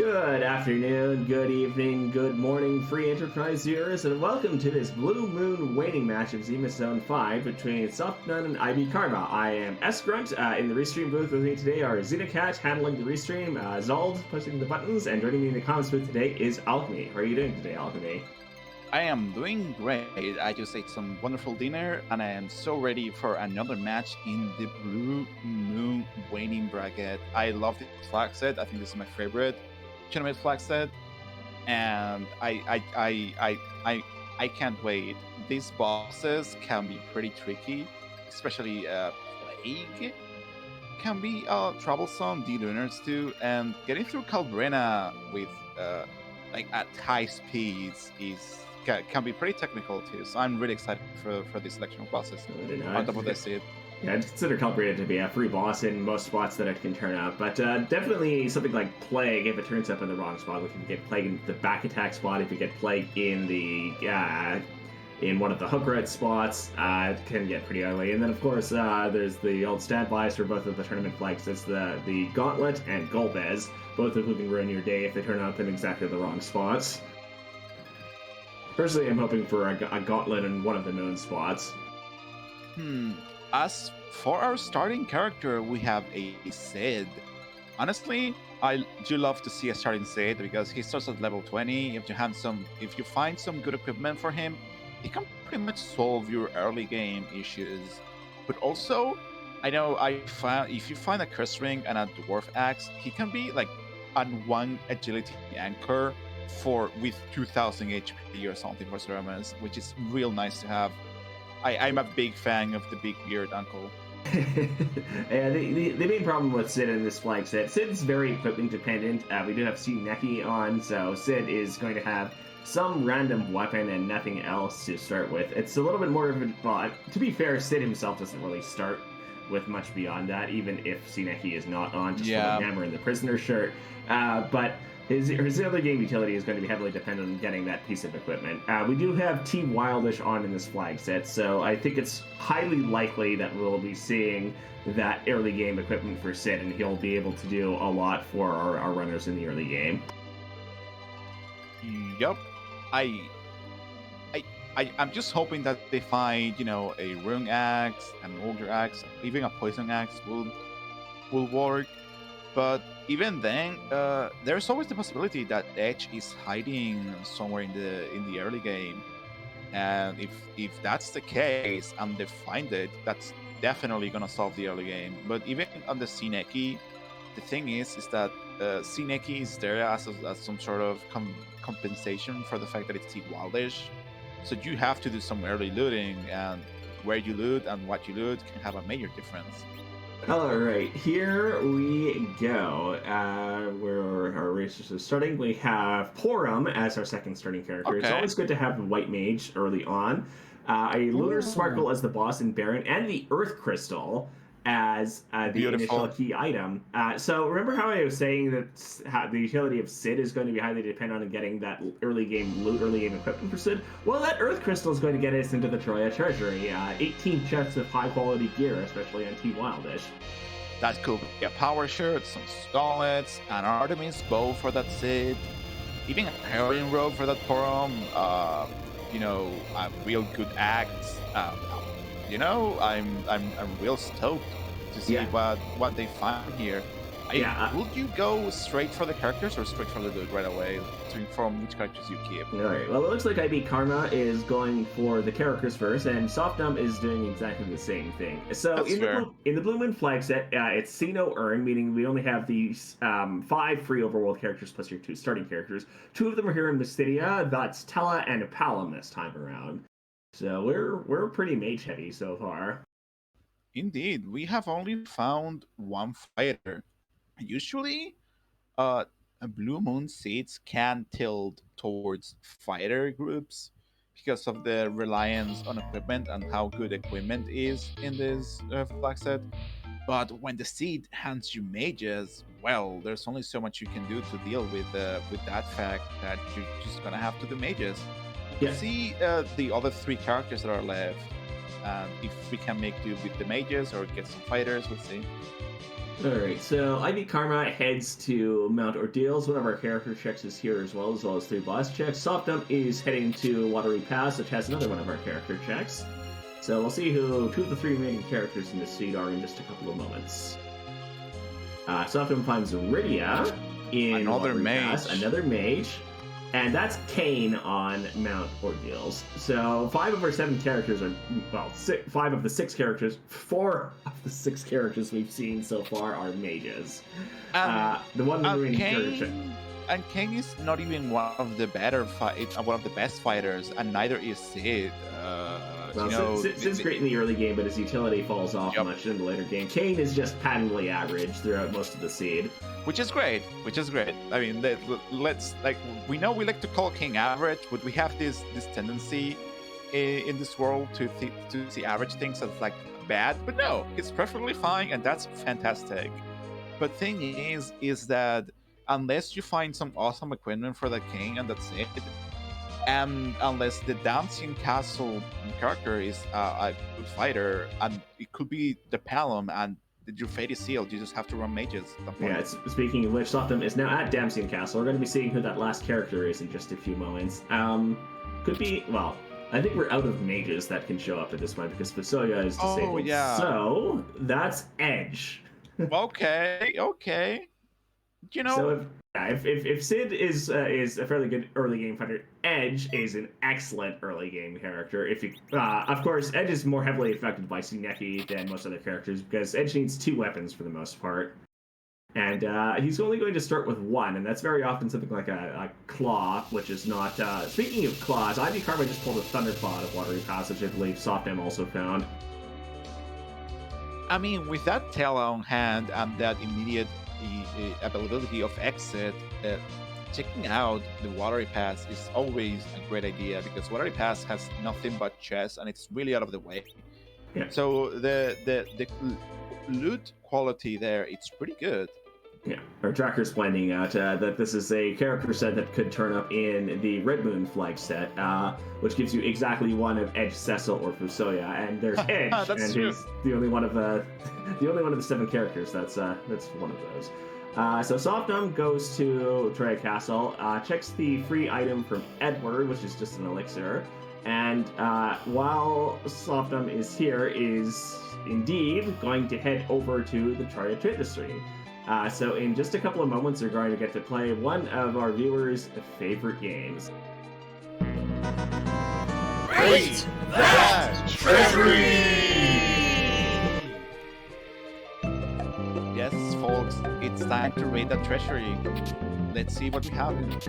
Good afternoon, good evening, good morning, free enterprise viewers, and welcome to this Blue Moon Waning match of Zemus Zone 5 between Softnum and IBKarma. I am S-Grunt. In the restream booth with me today are Xenocat handling the restream, Zold pushing the buttons, and joining me in the comments booth today is Alchemy. How are you doing today, Alchemy? I am doing great. I just ate some wonderful dinner, and I am so ready for another match in the Blue Moon Waning bracket. I love this flag set. I think this is my favorite tournament flag set, and I can't wait. These bosses can be pretty tricky, especially Plague can be troublesome. D-Lunars too, and getting through Calbrena with like at high speeds can be pretty technical too. So I'm really excited for this selection of bosses. On top of this, yeah, I'd consider Calbrena to be a free boss in most spots that it can turn up, but definitely something like Plague if it turns up in the wrong spot. Like if you get Plague in the back attack spot, if you get Plague in the in one of the hook red spots, it can get pretty ugly. And then of course there's the old standbys for both of the tournament flags. It's the Gauntlet and Golbez, both of whom can ruin your day if they turn up in exactly the wrong spots. Personally, I'm hoping for a Gauntlet in one of the known spots. As for our starting character, we have a Sid. Honestly, I do love to see a starting Sid because he starts at level 20. If you find some good equipment for him, he can pretty much solve your early game issues. But also, I know if you find a curse ring and a dwarf axe, he can be like a 1 agility anchor with 2000 HP or something for Zemus, which is real nice to have. I'm a big fan of the big beard uncle. Yeah, the main problem with Sid in this flag set, Sid's very equipment dependent. We do have Neki on, so Sid is going to have some random weapon and nothing else to start with. It's a little bit more of a... Well, to be fair, Sid himself doesn't really start with much beyond that, even if Neki is not on, just for the hammer and the prisoner shirt. But his other game utility is going to be heavily dependent on getting that piece of equipment. We do have T Wildish on in this flag set, so I think it's highly likely that we'll be seeing that early game equipment for Sid, and he'll be able to do a lot for our runners in the early game. Yup. I'm just hoping that they find, a rune axe, an older axe, even a poison axe will work. But even then, there's always the possibility that Edge is hiding somewhere in the early game, and if that's the case and they find it, that's definitely gonna solve the early game. But even on the Neki, the thing is that Neki is there as some sort of compensation for the fact that it's T Wildish. So you have to do some early looting, and where you loot and what you loot can have a major difference. All right, here we go. Where our races are starting, we have Porum as our second starting character. Okay. It's always good to have a White Mage early on. A Lunar Sparkle as the boss in Baron, and the Earth Crystal as the initial key item. So remember how I was saying that the utility of Sid is going to be highly dependent on getting that early game loot, early game equipment for Sid? Well, that Earth Crystal is going to get us into the Treasury. 18 chests of high quality gear, especially on T Wildish. That's cool. Yeah, power shirt, some skulets, an Artemis bow for that Sid, even a Heroin robe for that Porum. A real good axe. I'm real stoked to see what they find here. Would you go straight for the characters or straight for the loot right away to inform which characters you keep? All right. Well, it looks like IBKarma is going for the characters first, and Softnum is doing exactly the same thing. So in the Blue Moon flag set, it's see no earn, meaning we only have these 5 free overworld characters plus your 2 starting characters. 2 of them are here in Mystidia. That's Tella and Palom this time around. So we're pretty mage heavy so far. Indeed, we have only found 1 fighter. Usually, Blue Moon seats can tilt towards fighter groups because of the reliance on equipment and how good equipment is in this flag set. But when the seat hands you mages, well, there's only so much you can do to deal with that fact that you're just gonna have to do mages. Yeah. See the other 3 characters that are left. If we can make do with the mages or get some fighters, we'll see. Alright, so IBKarma heads to Mount Ordeals. One of our character checks is here as well as 3 boss checks. Softnum is heading to Watery Pass, which has another one of our character checks. So we'll see who 2 of the 3 remaining characters in this seed are in just a couple of moments. Softnum finds Rydia in Another Watery mage. Pass, another mage. And that's Kane on Mount Ordeals. So 5 of our 7 characters are, well, 5 of the 6 characters, 4 of the 6 characters we've seen so far are mages. The one remaining character. And Kane is not even one of the one of the best fighters, and neither is Sid. Well, Sid's great in the early game, but his utility falls off much in the later game. Kane is just patently average throughout most of the seed. Which is great. I mean, let's we know we like to call King average, but we have this tendency in this world to see average things as like bad. But no, it's perfectly fine, and that's fantastic. But thing is that unless you find some awesome equipment for the King, and that's it. And unless the Dancing Castle character is a good fighter, and it could be the Palom, and your fate is sealed. You just have to run mages. Yeah, speaking of which, Softnum is now at Dancing Castle. We're going to be seeing who that last character is in just a few moments. Could be, well, I think we're out of mages that can show up at this point because Fusoya is disabled. Oh, yeah. So, that's Edge. Okay. You know... So if Sid is a fairly good early game fighter, Edge is an excellent early game character. Of course, Edge is more heavily affected by Tsuneki than most other characters because Edge needs 2 weapons for the most part, and he's only going to start with 1, and that's very often something like a claw, which is not. Speaking of claws, IBKarma just pulled a Thunderclaw out of Watery Passage. I believe Softnum also found. I mean, with that tail on hand and that immediate availability of exit, checking out the Watery Pass is always a great idea because Watery Pass has nothing but chests and it's really out of the way. Yeah. So the loot quality there, it's pretty good. Yeah, our tracker's pointing out that this is a character set that could turn up in the Red Moon flag set, which gives you exactly 1 of Edge, Cecil, or Fusoya, and there's Edge, and true. he's the only one of the 7 characters. That's one of those. So Softnum goes to Troya Castle, checks the free item from Edward, which is just an elixir, and while Softnum is here, is indeed going to head over to the Troya Treasury. So in just a couple of moments, you're going to get to play one of our viewers' favorite games. Raid that Treasury! Yes, folks, it's time to raid that treasury. Let's see what we have in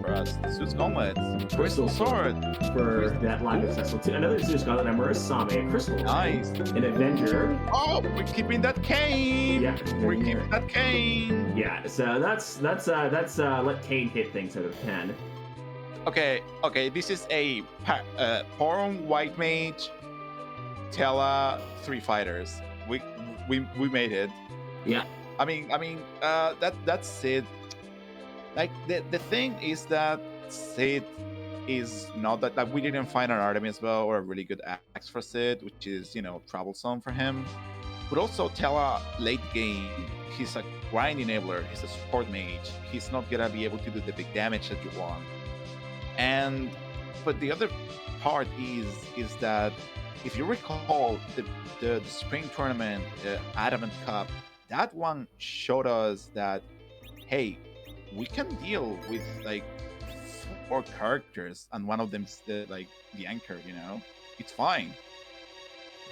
for us. Zeus Gauntlet, Crystal Sword. For that line of Cecil too. Another Zeus Gauntlet and Murasame, a Crystal. Nice. An Avenger. Oh, we're keeping that cane. Yeah. We're keeping that cane. Yeah, so that's let Kane hit things out of 10. Okay, this is a Porum White Mage, Tela, 3 fighters. We made it. Yeah. I mean, that's Sid. Like the thing is that Sid is not that we didn't find an Artemis bow or a really good axe for Sid, which is troublesome for him. But also Tela late game, he's a grind enabler. He's a support mage. He's not gonna be able to do the big damage that you want. But the other part is that if you recall the spring tournament, Adamant Cup, that one showed us that, hey, we can deal with like 4 characters and one of them's the anchor, it's fine.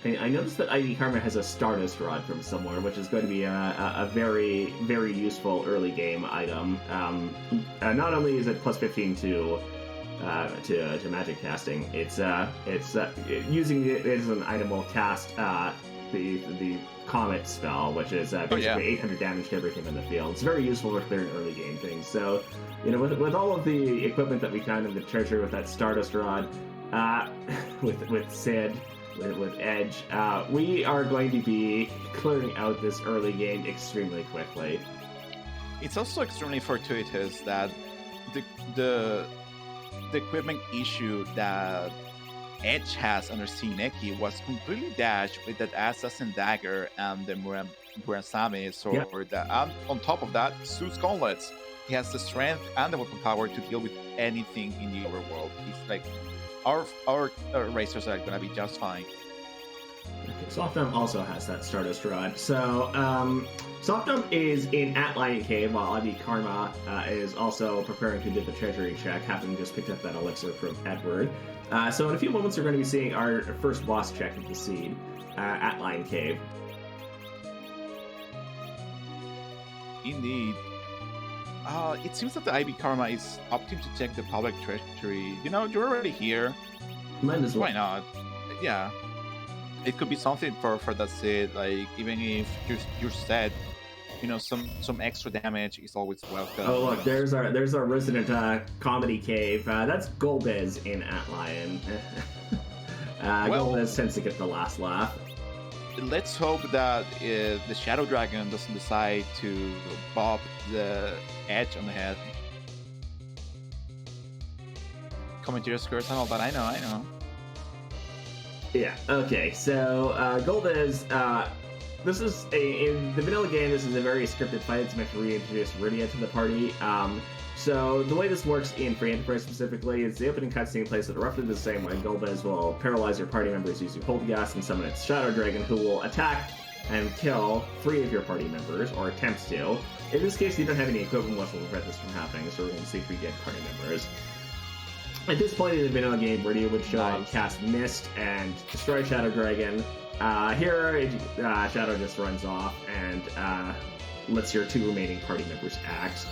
I noticed that IBKarma has a Stardust Rod from somewhere, which is going to be a very, very useful early game item. Not only is it plus 15 to magic casting, it's using it as an item will cast the Comet spell, which is basically 800 damage to everything in the field. It's very useful for clearing early game things. So, with all of the equipment that we found in the treasure with that Stardust Rod, with Sid, with Edge, we are going to be clearing out this early game extremely quickly. It's also extremely fortuitous that the equipment issue that Edge has under seeing Neki was completely dashed with that Assassin Dagger and the Murasame sword. And on top of that, Zeus Gauntlets. He has the strength and the weapon power to deal with anything in the overworld. He's like, our racers are gonna be just fine. Softnum also has that Stardust Rod. So, Softnum is in Atlion Cave, while IBKarma is also preparing to do the Treasury check, having just picked up that elixir from Edward. So in a few moments, we're going to be seeing our first boss check of the seed, Atlion Cave. Indeed. It seems that the IBKarma is opting to check the public treasury. You know, you're already here. Might as well. Why not? Yeah. It could be something for that Sid, like even if you're sad, you know, some extra damage is always welcome. Oh look, there's our resident comedy cave. That's Golbez in Atlion. Golbez tends to get the last laugh. Let's hope that the Shadow Dragon doesn't decide to bob the edge on the head. Commentary skirts and all that. I know. Yeah, okay, so Golbez, this is in the vanilla game, this is a very scripted fight. It's meant to reintroduce Rydia to the party. So the way this works in Free Enterprise specifically is the opening cutscene plays it roughly the same way. Golbez will paralyze your party members using Poltergeist and summon its Shadow Dragon, who will attack and kill 3 of your party members, or attempts to. In this case, you don't have any equipment which will prevent this from happening, so we're going to see 3 dead party members. At this point in the vanilla game, Rydia would show up, cast Mist, and destroy Shadow Dragon. Here, Shadow just runs off and lets your 2 remaining party members act.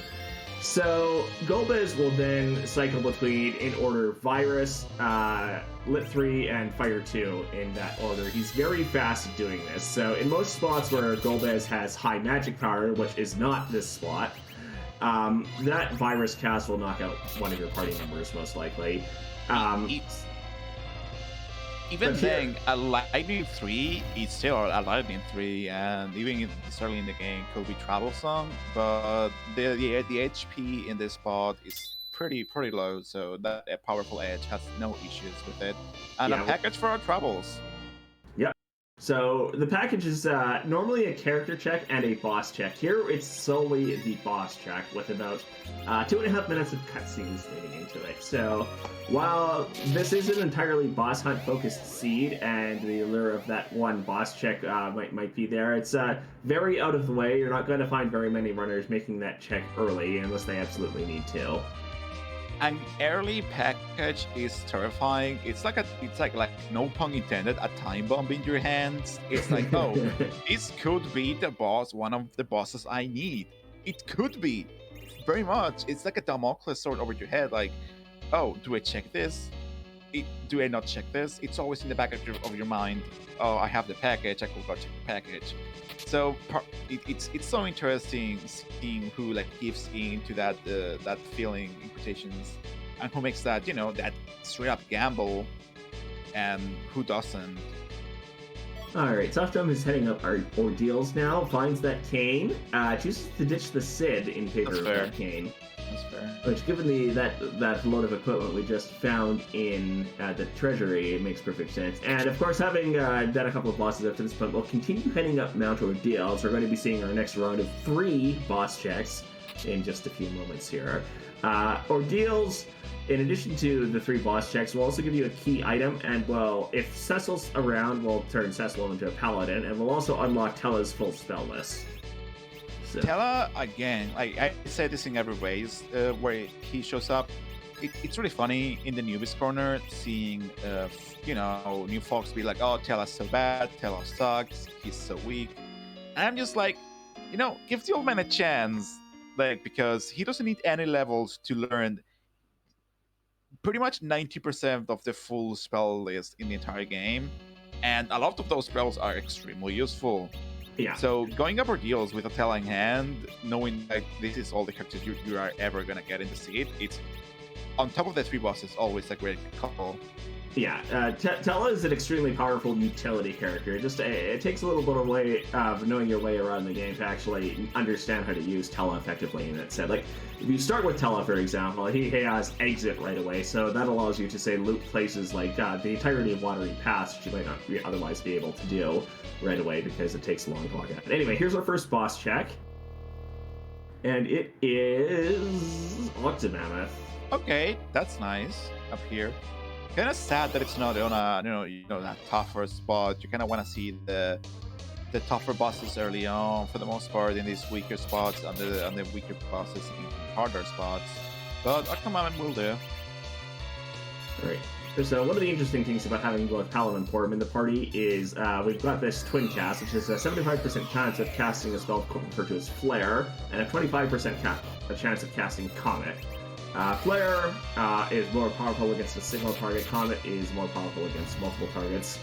So, Golbez will then cycle between, in order, Virus, Lit 3, and Fire 2 in that order. He's very fast at doing this. So, in most spots where Golbez has high magic power, which is not this spot, that Virus cast will knock out one of your party members, most likely. Even then, a Lightning 3 is still a Lightning 3, and even this early in the game could be troublesome, but the HP in this spot is pretty low, so that a powerful edge has no issues with it. And a package for our troubles. Yep. So the package is normally a character check and a boss check. Here it's solely the boss check with about 2.5 minutes of cutscenes leading into it. So while this is an entirely boss hunt focused seed and the allure of that one boss check might be there, it's very out of the way. You're not going to find very many runners making that check early unless they absolutely need to. An early package is terrifying. It's like no pun intended, a time bomb in your hands. It's like, oh, this could be the boss, one of the bosses I need. It could be, very much. It's like a Damocles sword over your head. Like, oh, do I check this? Do I not check this? It's always in the back of your mind. Oh, I have the package. I could go check the package. So it's so interesting seeing who like gives in to that feeling in quotations, and who makes that that straight up gamble, and who doesn't. Alright, Softnum is heading up our ordeals now, finds that cane, chooses to ditch the Sid in favor of that cane. That's fair. Which, given that load of equipment we just found in the Treasury, it makes perfect sense. And of course, having done a couple of bosses up to this point, we'll continue heading up Mount Ordeals. We're going to be seeing our next round of 3 boss checks in just a few moments here. Ordeals, in addition to the 3 boss checks, will also give you a key item, and well, if Cecil's around, we'll turn Cecil into a paladin, and we'll also unlock Tella's full spell list. So. Tella, again, I say this in every ways, where he shows up. It's really funny in the newbies corner, seeing new folks be like, oh, Tella's so bad, Tella sucks, he's so weak. And I'm just like, give the old man a chance, like, because he doesn't need any levels to learn pretty much 90% of the full spell list in the entire game, and a lot of those spells are extremely useful. Yeah. So going up ordeals with a Tella in hand, knowing that this is all the characters you are ever gonna get in the seed, it's on top of the 3 bosses always a great couple. Yeah, Tella is an extremely powerful utility character. It takes a little bit of way of knowing your way around the game to actually understand how to use Tella effectively in that set. Like, if you start with Tella, for example, he has exit right away, so that allows you to, say, loot places like the entirety of Watery Pass, which you might not otherwise be able to do right away because it takes long to log out. Anyway, here's our first boss check. And it is Octomammoth. Okay, that's nice up here. Kind of sad that it's not on a that tougher spot. You kind of want to see the tougher bosses early on for the most part in these weaker spots, and the weaker bosses in harder spots. But Octomammoth will do. Alright. So one of the interesting things about having both Paladin and Portum in the party is we've got this twin cast, which is a 75% chance of casting a spell referred to as Flare, and a 25% chance of casting Comet. Flare is more powerful against a single target. Comet is more powerful against multiple targets.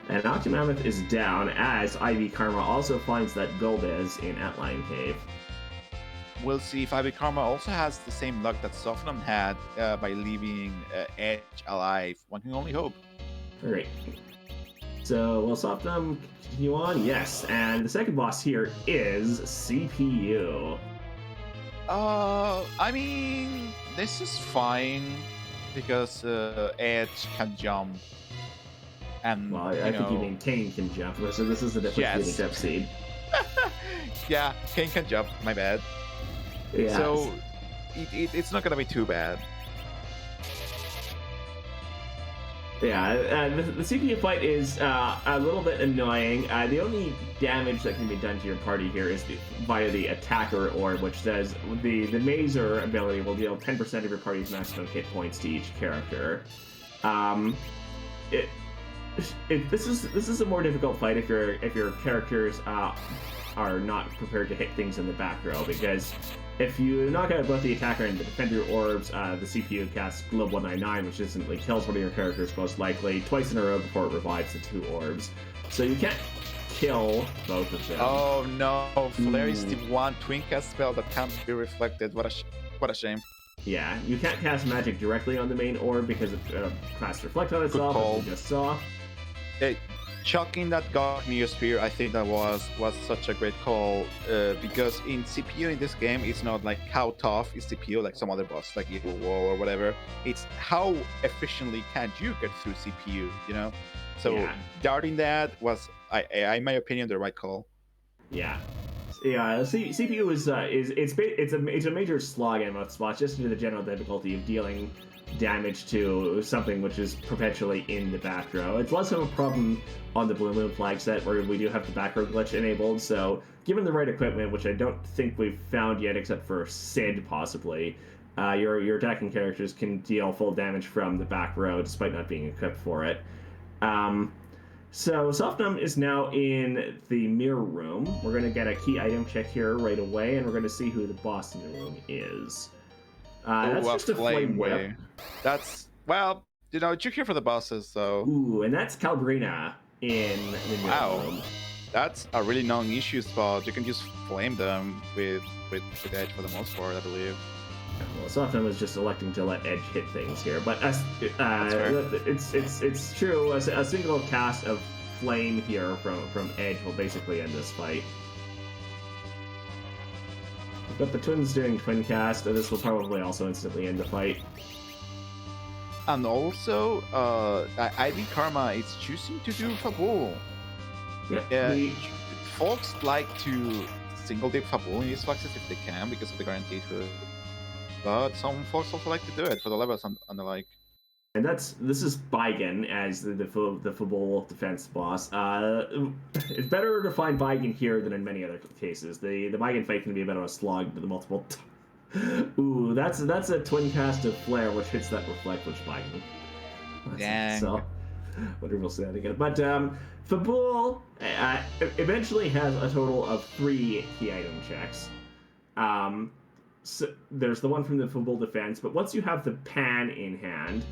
And Octomammoth is down as IBKarma also finds that Golbez in Outline Cave. We'll see if IBKarma also has the same luck that Softnum had by leaving Edge alive. One can only hope. Alright. So, will Softnum continue on? Yes. And the second boss here is CPU. I mean, this is fine because Edge can jump. And, Well, I think you mean Kane can jump, so this is the difference between Depth Seed. Yeah, Kane can jump, my bad. Yeah. So, it's not gonna be too bad. Yeah, the CPU fight is a little bit annoying. The only damage that can be done to your party here is via the attacker orb, which says the Mazer ability will deal 10% of your party's maximum hit points to each character. This is a more difficult fight if your characters are not prepared to hit things in the back row, because if you knock out both the attacker and the defender orbs, the CPU casts Globe 199, which instantly kills one of your characters most likely twice in a row before it revives the two orbs. So you can't kill both of them. Oh no, Flare is the one twin cast spell that can't be reflected. What a shame. Yeah, you can't cast magic directly on the main orb because it casts Reflect on itself, as we just saw. Chucking that God Neosphere, I think that was such a great call, because in CPU in this game, it's not like how tough is CPU like some other boss, like Evil Wall or whatever. It's how efficiently can you get through CPU, you know? So darting that was, in my opinion, the right call. Yeah. Yeah, CPU is a major slog in most spots, just due to the general difficulty of dealing damage to something which is perpetually in the back row. It's less of a problem on the Blue Moon flag set, where we do have the back row glitch enabled, so given the right equipment, which I don't think we've found yet except for Sid possibly, your attacking characters can deal full damage from the back row despite not being equipped for it. So Softnum is now in the mirror room. We're going to get a key item check here right away, and we're going to see who the boss in the room is. That's just a flame whip. That's, well, you're here for the bosses, so... Ooh, and that's Calbrina in the mirror room. That's a really non-issue spot. You can just flame them with Edge for the most part, I believe. Well, Softnum is just electing to let Edge hit things here, but it's true. A single cast of flame here from Edge will basically end this fight. We've got the twins doing twin cast, and this will probably also instantly end the fight. And also, IBKarma is choosing to do Fabul. Yeah, folks like to single dip Fabul in these boxes if they can because of the guaranteed hood. But some folks also like to do it for the levels and the like. And this is Baigen as the Fabul defense boss. It's better to find Baigen here than in many other cases. The Baigen fight can be a bit of a slog to the multiple. Ooh, that's a twin cast of Flare, which hits that Reflect, which Baigen. Dang. So, whatever we'll say that again. But Fabul eventually has a total of 3 key item checks. So there's the one from the Fabul defense, but once you have the pan in hand,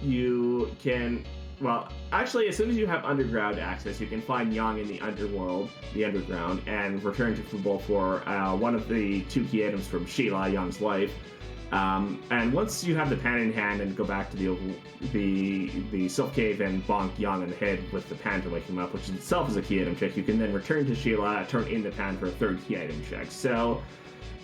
you can, well, actually, as soon as you have underground access, you can find Yang in the underground, and return to Fabul for one of the 2 key items from Sheila, Yang's wife. And once you have the pan in hand and go back to the Silk Cave and bonk Yang in the head with the pan to wake him up, which itself is a key item check, you can then return to Sheila, turn in the pan for a third key item check. So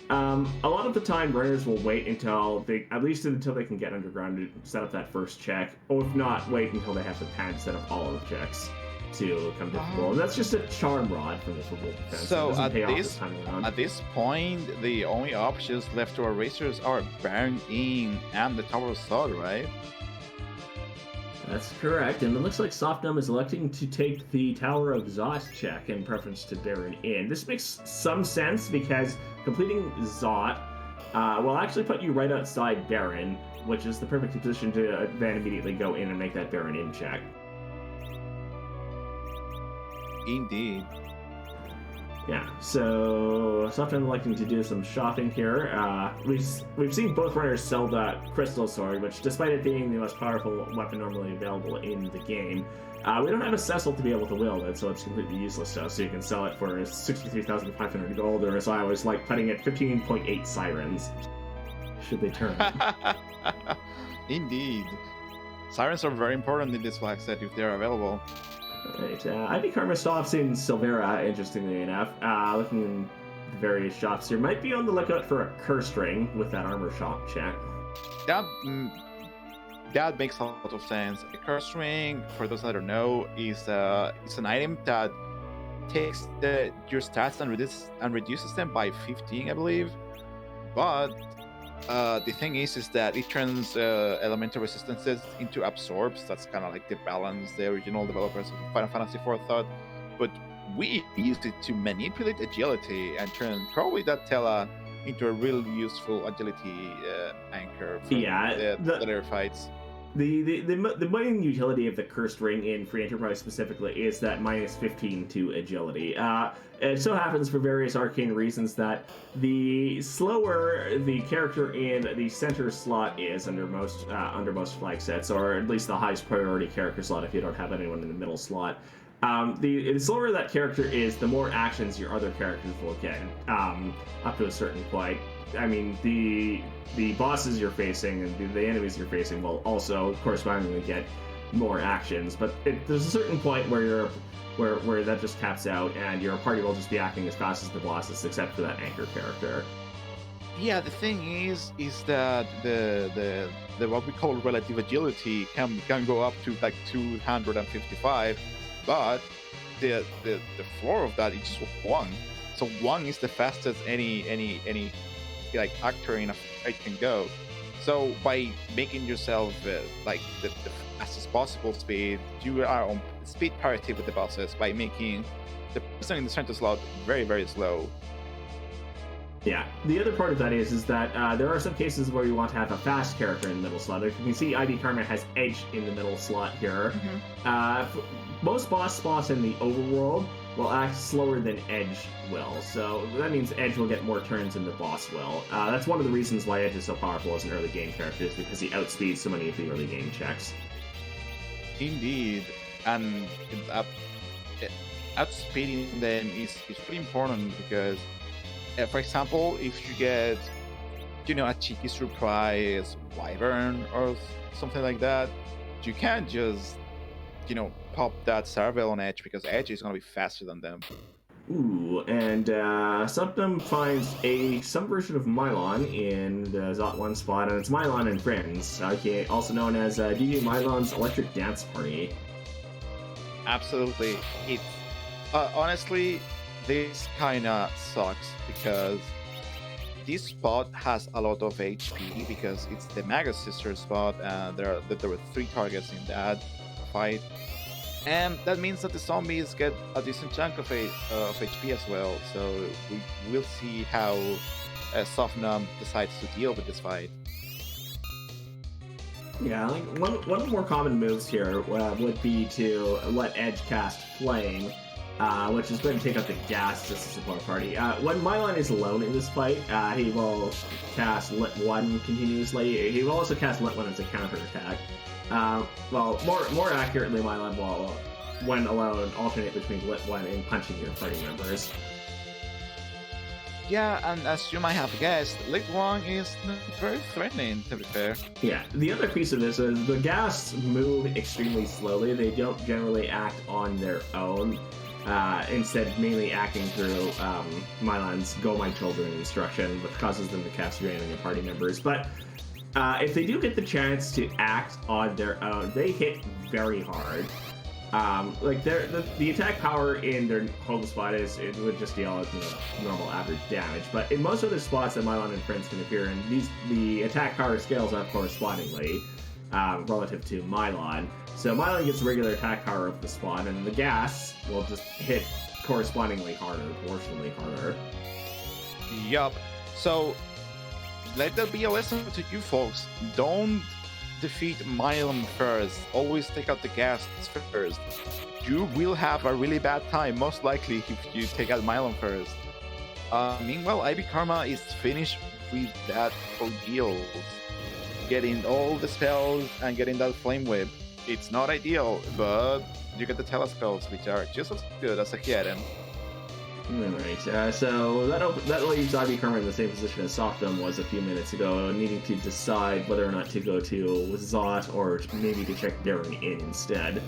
a lot of the time, runners will wait until at least until they can get underground to set up that first check, or if not, wait until they have the pan to set up all of the checks to come difficult. And that's just a charm rod for this revolt defense. So at this point, the only options left to our racers are Waning and the Tower of Sod, right? That's correct, and it looks like Softnum is electing to take the Tower of Zot check in preference to Baron in. This makes some sense because completing Zot will actually put you right outside Baron, which is the perfect position to then immediately go in and make that Baron in check. Indeed. Yeah, so Softnum electing to do some shopping here. We've seen both runners sell that Crystal Sword, which despite it being the most powerful weapon normally available in the game, we don't have a Cecil to be able to wield it, so it's completely useless to us. So you can sell it for 63,500 gold, or as I always like putting it, 15.8 sirens, should they turn. Indeed. Sirens are very important in this flag set if they're available. Right, IBKarma still have seen Silvera, interestingly enough. Looking in the various shops here, might be on the lookout for a curse ring with that armor shop check. That makes a lot of sense. A curse ring, for those that don't know, is it's an item that takes your stats and reduces them by 15, I believe. But the thing is that it turns elemental resistances into absorbs. That's kind of like the balance the original developers of Final Fantasy IV thought. But we used it to manipulate agility and turn probably that Tela into a real useful agility anchor for the later fights. The main utility of the Cursed Ring in Free Enterprise specifically is that minus 15 to agility. It so happens for various arcane reasons that the slower the character in the center slot is under most flag sets, or at least the highest priority character slot if you don't have anyone in the middle slot, the slower that character is, the more actions your other characters will get, up to a certain point. I mean, the bosses you're facing and the enemies you're facing will also correspondingly get more actions, but there's a certain point where that just caps out, and your party will just be acting as fast as the bosses, except for that anchor character. Yeah, the thing is that the what we call relative agility can go up to like 255, but the floor of that is just 1. So 1 is the fastest any like actor in a fight can go. So by making yourself like the fastest possible speed, you are on speed parity with the bosses by making the person in the center slot very, very slow. Yeah, the other part of that is that there are some cases where you want to have a fast character in the middle slot. If you can see, IBKarma has Edge in the middle slot here. Mm-hmm. Most boss spots in the overworld will act slower than Edge will, so that means Edge will get more turns than the boss will. That's one of the reasons why Edge is so powerful as an early game character, is because he outspeeds so many of the early game checks. Indeed, and outspeeding them is pretty important because, for example, if you get, a cheeky surprise wyvern or something like that, you can't just, pop that Saravel on Edge because Edge is going to be faster than them. Ooh, and Softnum finds some version of Mylon in the Zot 1 spot, and it's Mylon and Friends, also known as DJ Mylon's Electric Dance Party. Absolutely. Honestly, this kinda sucks because this spot has a lot of HP because it's the Magus Sister spot, and there were 3 targets in that fight. And that means that the zombies get a decent chunk of HP as well, so we'll see how Softnum decides to deal with this fight. Yeah, like one of the more common moves here would be to let Edge cast Flame, which is going to take out the gas just to support party. When Mylon is alone in this fight, he will cast Lit 1 continuously. He will also cast Lit 1 as a counter-attack. More accurately, Mylon will, when alone, alternate between Lit 1 and punching your party members. Yeah, and as you might have guessed, Lake 1 is not very threatening, to be fair. Yeah, the other piece of this is the gas move extremely slowly. They don't generally act on their own. Instead, mainly acting through Milan's "Go My Children" instruction, which causes them to cast drain on your party members. But if they do get the chance to act on their own, they hit very hard. Like the attack power in their home spot it would just deal normal average damage, but in most other spots that Milan and friends can appear in, the attack power scales up correspondingly relative to Milan. So Milan gets regular attack power of the spot, and the gas will just hit correspondingly harder, proportionally harder. Yup. So let that be a lesson to you folks. Don't defeat Milan first. Always take out the gas first. You will have a really bad time, most likely, if you take out Milan first. Meanwhile, IBKarma is finished with that ordeal. Getting all the spells and getting that flame whip. It's not ideal, but you get the telescopes, which are just as good as a Hieren. Alright, so that leaves IBKarma in the same position as Softnum was a few minutes ago, needing to decide whether or not to go to Zot or maybe to check Bearing In instead.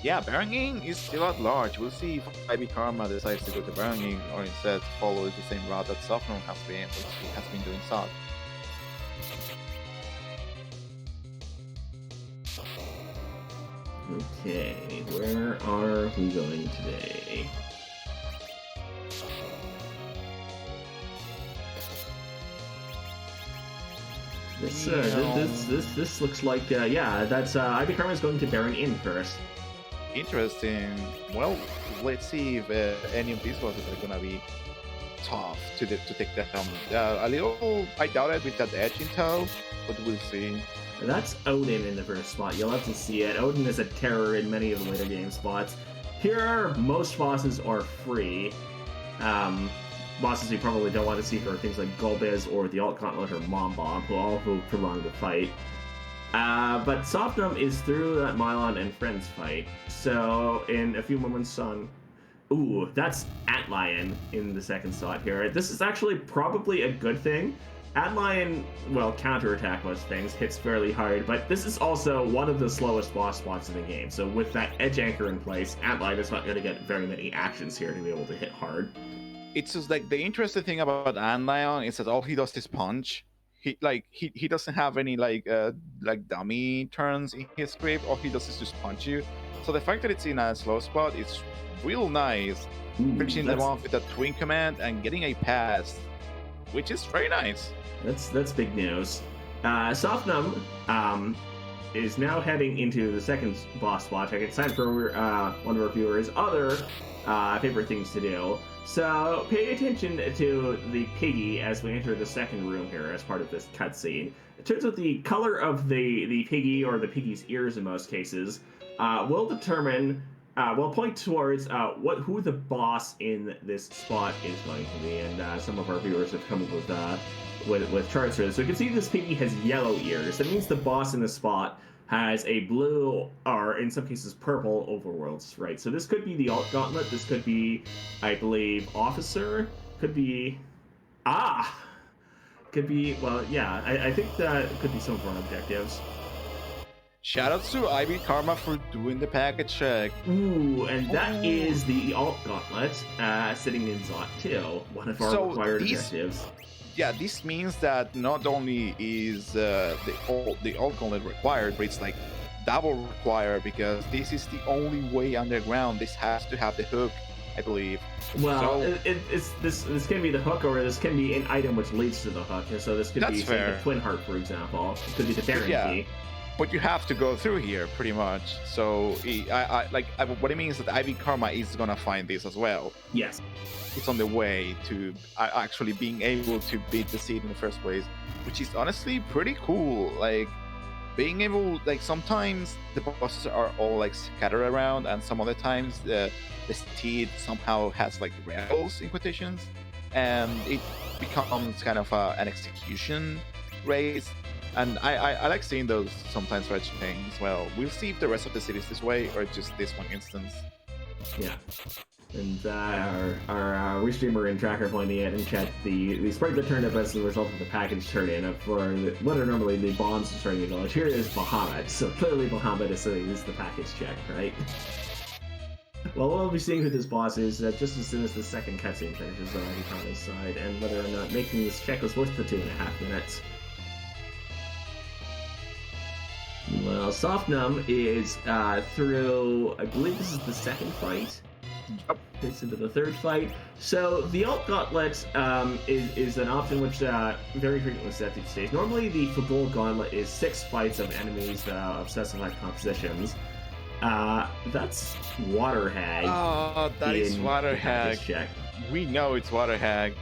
Yeah, Bearing In is still at large. We'll see if IBKarma decides to go to Bearing In or instead follow the same route that Softnum has been doing Zot. Okay, where are we going today? This looks like that's IBKarma is going to Bearing In first. Interesting. Well, let's see if any of these bosses are gonna be tough to take that down. A little, I doubt it with that edge in tow, but we'll see. That's Odin in the first spot. You'll have to see it. Odin is a terror in many of the later game spots. Here, most bosses are free. Bosses you probably don't want to see are things like Golbez or the Alt Gauntlet or Mom Bomb, who prolong the fight. But Softnum is through that Milan and Friends fight. So, in a few moments on... Ooh, that's Antlion in the second slot here. This is actually probably a good thing. Antlion, well, counterattack most things, hits fairly hard, but this is also one of the slowest boss spots in the game. So with that edge anchor in place, Antlion is not going to get very many actions here to be able to hit hard. It's just like the interesting thing about Antlion is that all he does is punch. He doesn't have any like dummy turns in his script. All he does is just punch you. So the fact that it's in a slow spot is real nice. Finishing them off with a twin command and getting a pass, which is very nice. That's big news. Softnum is now heading into the second boss spot. It's time for one of our viewers' other favorite things to do. So pay attention to the piggy as we enter the second room here as part of this cutscene. It turns out the color of the piggy, or the piggy's ears in most cases, will determine, will point towards who the boss in this spot is going to be. And some of our viewers have come up with charts for this. So you can see this piggy has yellow ears. That means the boss in the spot has a blue, or in some cases purple, overworlds, right? So this could be the Alt Gauntlet, this could be, I believe, Officer, could be... Could be, well, yeah, I think that could be some of our objectives. Shoutouts to IBKarma for doing the package check. Ooh, and that is the Alt Gauntlet, sitting in Zot 2, one of our required objectives. Yeah, this means that not only is the Alt Gauntlet required, but it's like double required, because this is the only way underground. This has to have the hook, I believe. Well, so, this can be the hook, or this can be an item which leads to the hook. So this could be the Twin Heart, for example. It could be the Baron Key. But you have to go through here, pretty much. So, what it means is that IBKarma is gonna find this as well. Yes. It's on the way to actually being able to beat the seed in the first place, which is honestly pretty cool. Like, being able, like, sometimes the bosses are all like scattered around, and some other times the seed somehow has like rails in quotations, and it becomes kind of an execution race. And I like seeing those sometimes for things as well. We'll see if the rest of the city is this way or just this one instance. Yeah. And our restreamer and tracker pointing out in chat the sprite that turned up as the result of the package turn-in for what are normally the bonds starting to village. Here is Bahamut, so clearly Bahamut is saying this is the package check, right? Well, we'll be seeing who this boss is just as soon as the second cutscene finishes on IBKarma's side, and whether or not making this check was worth the 2.5 minutes. Well, Softnum is through, I believe this is the second fight. It's into the third fight. So the Alt Gauntlet is an option which very frequently sets each stage. Normally the Fabul Gauntlet is 6 fights of enemies of specified compositions. That's Water Hag. Oh, that is Water Hag. Check. We know it's Water Hag.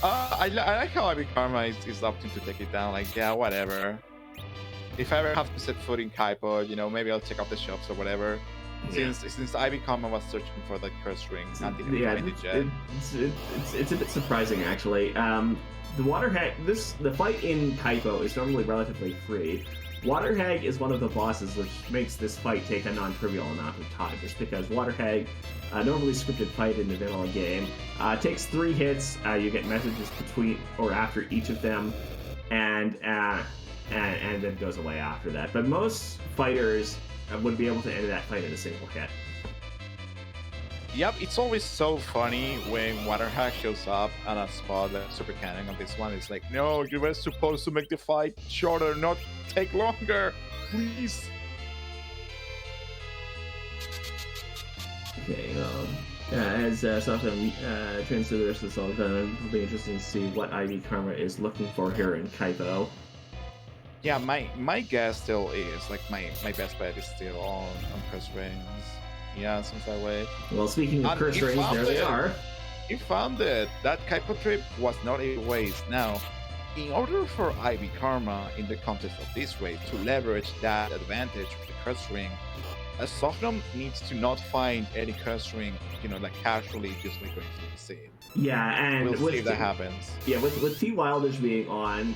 I like how IBKarma is opting to take it down. Like, yeah, whatever. If I ever have to set foot in Kaipo, maybe I'll check out the shops or whatever. Yeah. Since IBKarma was searching for the curse ring, and didn't find it yet. It's a bit surprising actually. The Water Hag, the fight in Kaipo is normally relatively free. Water Hag is one of the bosses which makes this fight take a non-trivial amount of time, just because Water Hag, normally scripted fight in the vanilla game, takes 3 hits. You get messages between or after each of them, and then goes away after that. But most fighters would be able to end that fight in a single hit. Yep, it's always so funny when Water Hag shows up on a spot that's super canon on this one. It's like, no, you were supposed to make the fight shorter, not take longer, please. Okay, as Softnum turns to the rest of the song, it'll be interesting to see what IBKarma is looking for here in Kaipo. Yeah, my guess still is, like, my best bet is still on curse rings. Yeah, seems that way. Well, speaking of curse rings, there they are. You found it! That Kaipo trip was not a waste. Now, in order for IBKarma in the context of this raid to leverage that advantage of the curse ring, a Softnum needs to not find any curse ring, like casually just like going through the scene. Yeah, and we'll see if that happens. Yeah, with T Wildish being on,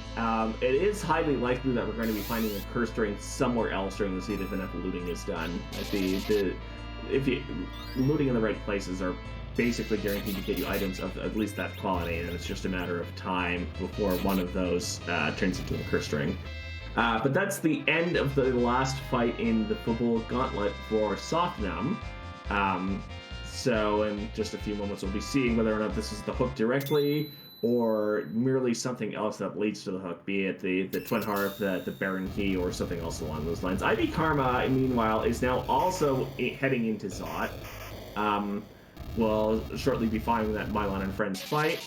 it is highly likely that we're going to be finding a curse ring somewhere else during the scene if enough looting is done. If you looting in the right places are basically guaranteed to get you items of at least that quality, and it's just a matter of time before one of those turns into a curse ring. But that's the end of the last fight in the Fabul Gauntlet for Softnum. So in just a few moments we'll be seeing whether or not this is the hook directly or merely something else that leads to the hook, be it the Twin Harp, the Baron Key, or something else along those lines. IBKarma, meanwhile, is now also heading into Zot. We'll shortly be finding that Mylon and Friends fight.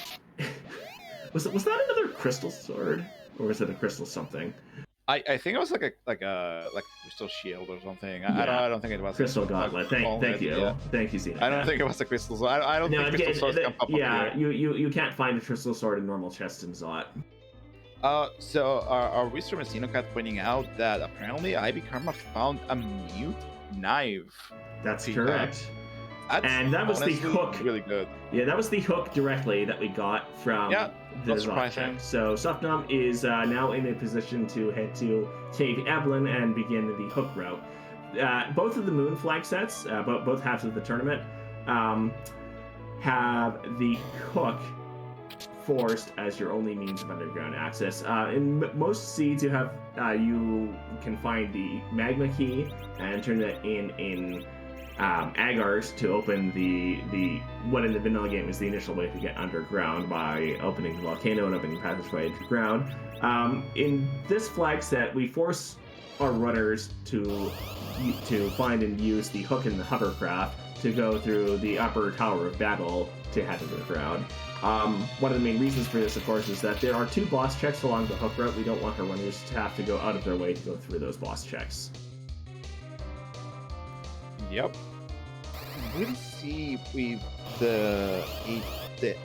was that another crystal sword? Or was it a crystal something? I think it was like a crystal shield or something. Yeah. I don't think it was crystal gauntlet. Thank you. Yeah. Thank you, Zena. I don't think it was a crystal sword. I don't think crystal swords can pop up here. You can't find a crystal sword in normal chests in Zot. So our researcher Xenocat pointing out that apparently IBKarma found a mute knife. That's correct. And that was the hook. Really good. Yeah, that was the hook directly that we got from the Zot check. So Softnum is now in a position to head to Cave Evelyn and begin the hook route. Both of the Moon Flag sets, both halves of the tournament, have the hook forced as your only means of underground access. In most seeds, you can find the magma key and turn that in agars to open the what in the vanilla game is the initial way to get underground by opening the volcano and opening passageway underground. In this flag set, we force our runners to find and use the hook in the hovercraft to go through the upper Tower of Babel to head underground. One of the main reasons for this, of course, is that there are 2 boss checks along the hook route. We don't want our runners to have to go out of their way to go through those boss checks. Yep. We'll see if the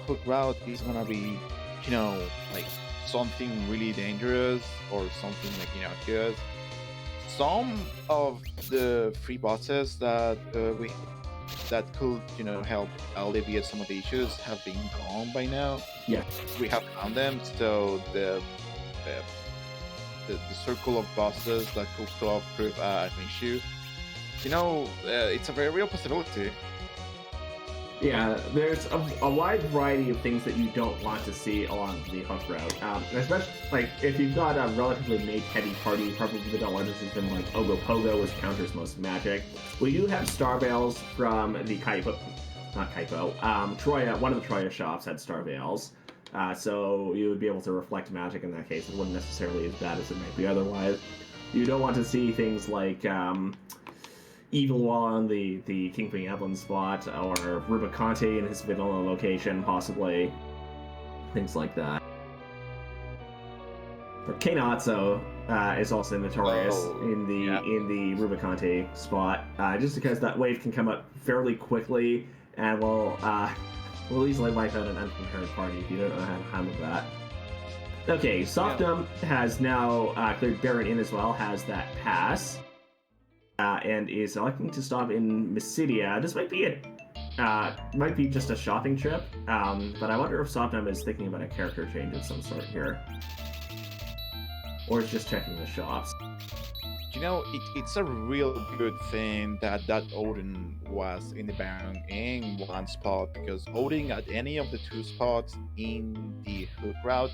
hook route is gonna be, like something really dangerous or something like good. Some of the free bosses that could help alleviate some of the issues have been gone by now. Yeah, we have found them. So the circle of bosses that could prove an issue It's a very real possibility. Yeah, there's a wide variety of things that you don't want to see along the hook route. Especially, like, if you've got a relatively mage-heavy party, you probably don't want a system like Ogopogo, which counters most magic. We do have Star Veils from the Troya, one of the Troya shops had Star Veils. So you would be able to reflect magic in that case. It wouldn't necessarily be as bad as it might be otherwise. You don't want to see things like Evil Wall on the Kingpin Evelyn spot, or Rubicante in his vanilla location, possibly. Things like that. But Kainatsu is also notorious in the Rubicante spot, just because that wave can come up fairly quickly and will easily wipe out an unprepared party if you don't know how to handle that. Okay, Softnum has now cleared Baron in as well, has that pass. And is electing to stop in Mysidia. This might be just a shopping trip, but I wonder if Softnum is thinking about a character change of some sort here. Or is just checking the shops. It's a real good thing that Odin was in the Baron in one spot, because Odin at any of the two spots in the hook route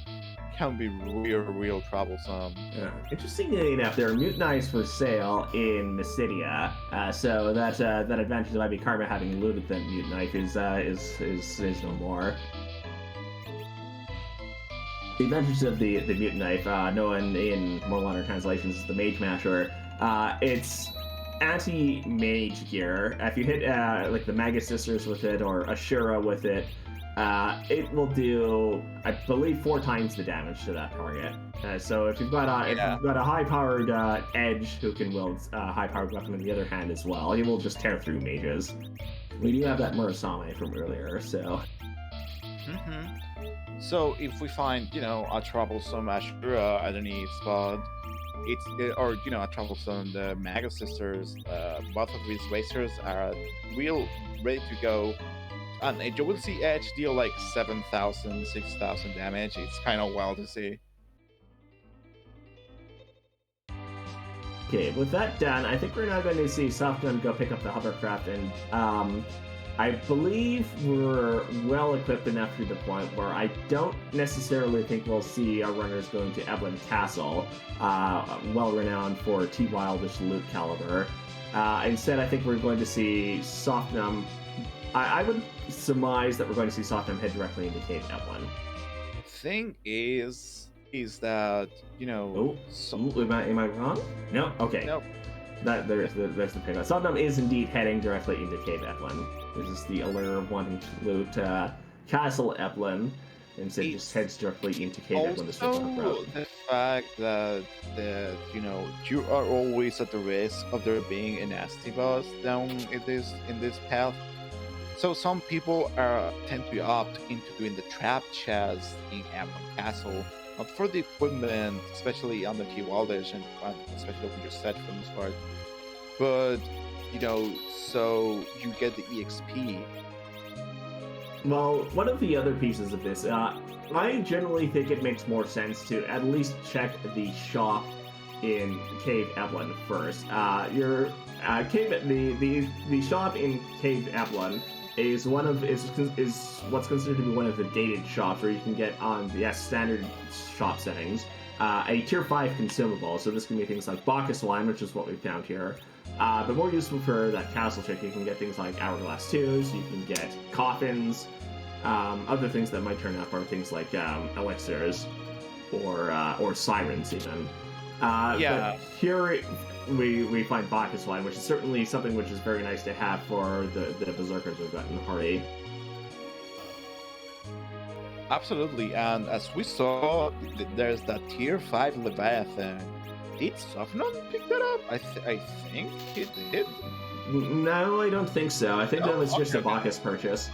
can be real troublesome. Yeah. Interestingly enough, there are mutant eyes for sale in Mysidia, so that advantage of IBKarma having looted that mutant knife is no more. The advantage of the mutant knife, known in more modern translations as the Mage Masher, it's anti-mage gear. If you hit like the Magus Sisters with it or Ashura with it, it will do, I believe, 4 times the damage to that target. So if you've got a high-powered edge who can wield a high-powered weapon in the other hand as well, he will just tear through mages. We do have that Murasame from earlier, so. So if we find, a troublesome Ashura at any spot, or a troublesome the Magus Sisters, both of these racers are real ready to go. And you will see Edge deal like 7,000, 6,000 damage. It's kind of wild to see. Okay, with that done, I think we're now going to see Softnum go pick up the hovercraft, and I believe we're well equipped enough to the point where I don't necessarily think we'll see our runners going to Evelyn Castle, well renowned for T-Wildish loot caliber. Instead, I think we're going to see Softnum. I would surmise that we're going to see Softnum head directly into Cave Evelyn. Thing is that am I wrong? No. Okay. Nope. There's the pickup. Softnum is indeed heading directly into Cave Evelyn. This is the allure of wanting to loot Castle Evelyn, and so just heads directly into Cave Evelyn to strip the road. The fact that you are always at the risk of there being a nasty boss down in this path. So some people tend to opt into doing the trap chest in Evelyn Castle, not for the equipment, especially on the T-Wildish, and especially when you're set for this part, but so you get the EXP. Well, one of the other pieces of this, I generally think it makes more sense to at least check the shop in Cave Evelyn first. The shop in Cave Evelyn is what's considered to be one of the gated shops where you can get on the standard shop settings a tier 5 consumable. So this can be things like Bacchus wine, which is what we found here. But more useful for that castle trick, you can get things like Hourglass 2s, you can get coffins. Other things that might turn up are things like elixirs or sirens even. But here we find Bacchus wine, which is certainly something which is very nice to have for the berserkers we've got in the party. Absolutely, and as we saw, there's that tier 5 Leviathan. Did Softnum pick that up? I think he did. No, I don't think so. I think that was just a Bacchus purchase.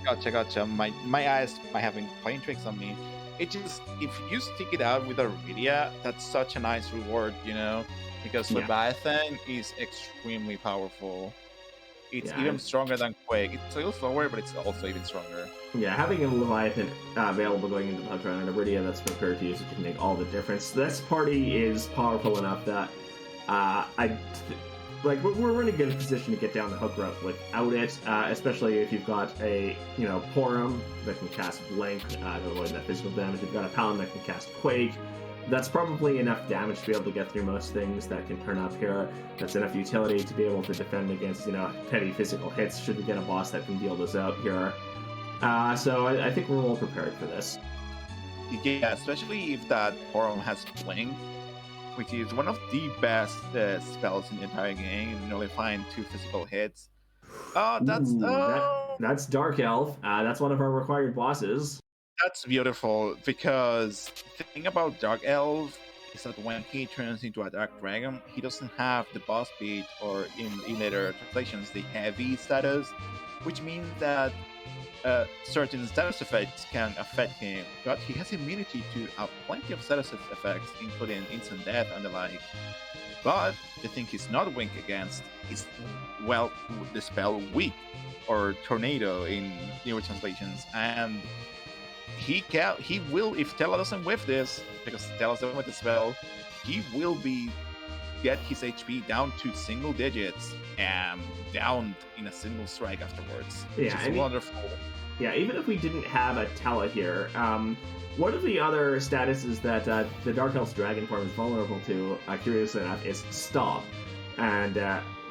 Gotcha. My eyes might have been playing tricks on me. It just, if you stick it out with Arvidia, that's such a nice reward, because Leviathan is extremely powerful. It's even stronger than Quake. It's a little slower, but it's also even stronger. Yeah, having a Leviathan available going into the Hunt Round and Iridia that's prepared to use it can make all the difference. This party is powerful enough that like we're in a good position to get down the hook route without it, especially if you've got a Porum that can cast Blink to avoid that physical damage. You've got a Paladin that can cast Quake. That's probably enough damage to be able to get through most things that can turn up here. That's enough utility to be able to defend against petty physical hits should we get a boss that can deal this out here. So I think we're well prepared for this. Yeah, especially if that Porum has Blink, which is one of the best spells in the entire game. Nullifying 2 physical hits. That's Dark Elf. That's one of our required bosses. That's beautiful, because the thing about Dark Elf is that when he turns into a Dark Dragon, he doesn't have the boss beat, or in later translations, the heavy status, which means that certain status effects can affect him, but he has immunity to plenty of status effects, including instant death and the like. But the thing he's not weak against is, well, the spell Weak, or Tornado in newer translations, and he will, if Tela doesn't whiff this, because Tela's doesn't with the spell, he will get his HP down to single digits and down in a single strike afterwards. Yeah, which is wonderful. Yeah, even if we didn't have a Tela here, one of the other statuses that the Dark Elf's Dragon form is vulnerable to, curious enough, is Stop. And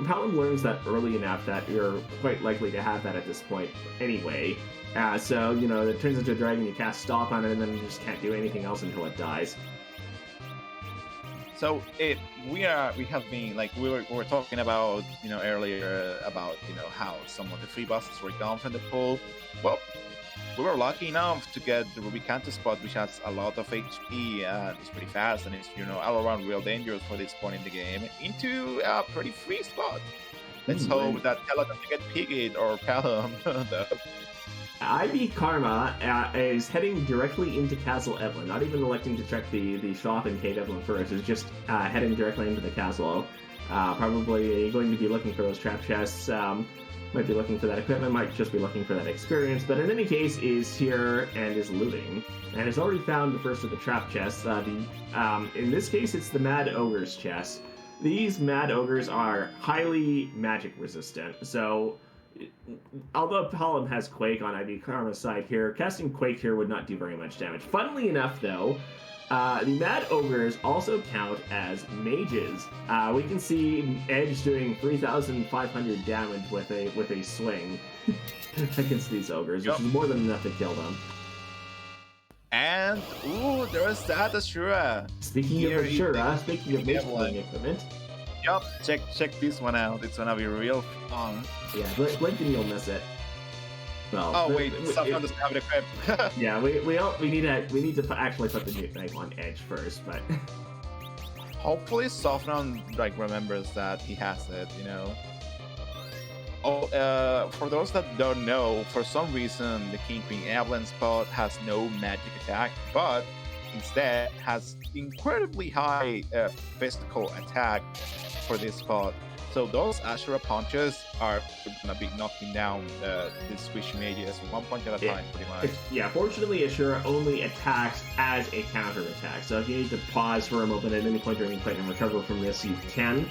Paladin learns that early enough that you're quite likely to have that at this point anyway. So, it turns into a dragon, you cast Stop on it, and then you just can't do anything else until it dies. So we have been, like, we were talking about earlier about how some of the free bosses were gone from the pool. Well, we were lucky enough to get the Ruby Canto spot, which has a lot of HP and it's pretty fast, and it's all around real dangerous for this point in the game, into a pretty free spot. Let's hope that Tela doesn't get Piggy or Callum. IBKarma is heading directly into Castle Evelyn, not even electing to check the shop in Cave Evelyn first. Is just heading directly into the castle. Probably going to be looking for those trap chests. Might be looking for that equipment, might just be looking for that experience, but in any case is here and is looting. And has already found the first of the trap chests. In this case, it's the Mad Ogre's chest. These Mad Ogres are highly magic resistant, so although Paladin has Quake on IBKarma's side here, casting Quake here would not do very much damage. Funnily enough, though, the Mad Ogres also count as mages. We can see Edge doing 3,500 damage with a swing against these ogres, which is more than enough to kill them. And there is that Ashura. Speaking of Ashura, speaking of mage equipment. Yup, check this one out. It's gonna be real fun. Yeah, blink and you'll miss it. Well, wait, Softnum doesn't have it equipped. Yeah, we need to actually put the new knife on Edge first, but hopefully Softnum remembers that he has it. For those that don't know, for some reason the King Queen Evelyn spot has no magic attack, but instead has incredibly high physical attack for this spot. So those Ashura punches are gonna be knocking down the squishy mages one punch at a time, pretty much. Yeah, fortunately Ashura only attacks as a counter attack. So if you need to pause for a moment at any point during the fight and recover from this, you can.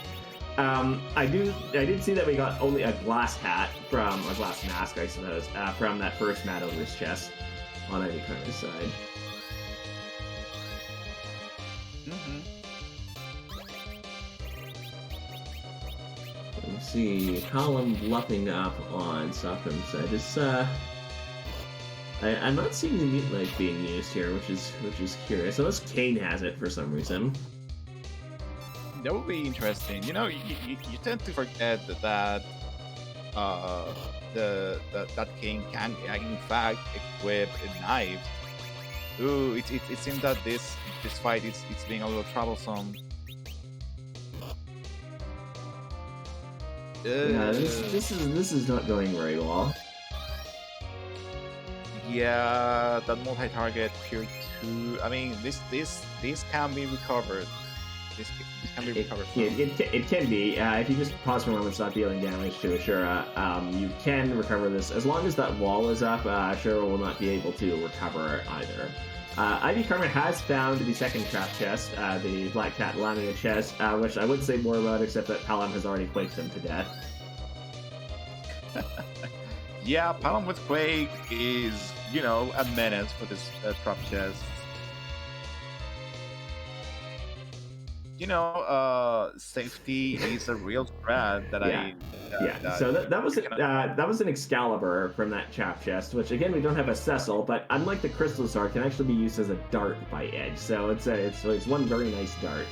I did see that we got only a glass hat from a glass mask, I suppose, from that first Mad Ogre's chest on IBKarma's side. Let's see, Column bluffing up on Softnum's side. I'm not seeing the Mute Knife being used here, which is curious. Unless Kane has it for some reason. That would be interesting. You tend to forget that that King can in fact equip a knife. Ooh, it seems that this fight it's being a little troublesome. Yeah, this is not going very well. Yeah, that multi-target tier 2. I mean, this can be recovered. This can be recovered from. It can be. If you just pause for a moment, stop dealing damage to Ashura, you can recover this. As long as that wall is up, Ashura will not be able to recover either. IBKarma has found the second trap chest, the Black Cat Lamia chest, which I wouldn't say more about, except that Palam has already quaked him to death. Yeah, Palam with Quake is, a menace for this trap chest. Safety is a real threat that So that was an Excalibur from that trap chest, which again we don't have a Cecil, but unlike the Crystal Sword, can actually be used as a dart by Edge. So it's one very nice dart.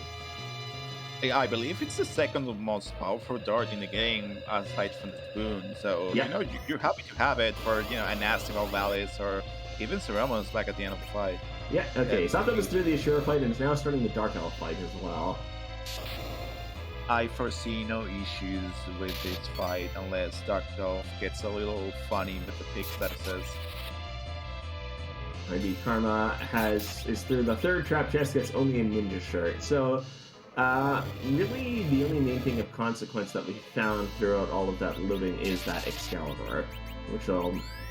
I believe it's the second most powerful dart in the game, aside from the spoon. So you're happy to have it for Anastimal Valleys or even Ceremos back at the end of the fight. Yeah, okay. Softnum is through the Ashura fight and is now starting the Dark Elf fight as well. I foresee no issues with this fight unless Dark Elf gets a little funny with the pick statuses. IBKarma is through the third trap chest, gets only a ninja shirt. So, really the only main thing of consequence that we found throughout all of that looting is that Excalibur, which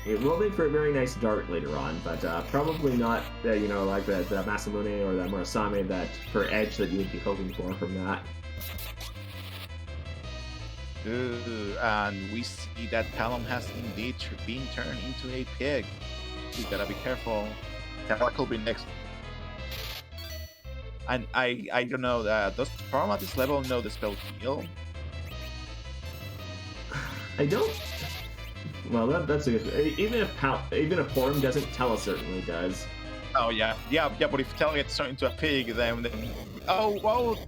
it will make for a very nice dart later on, but probably not, like the Masamune or the Murasame that for Edge that you would be hoping for from that. And we see that Palam has indeed been turned into a pig. You gotta be careful. That could be next. And I don't know, does Palam at this level know the spell heal? I don't. Well, that's a good. Even if Porum doesn't, Tella certainly does. Oh yeah. But if Tella gets turned into a pig, then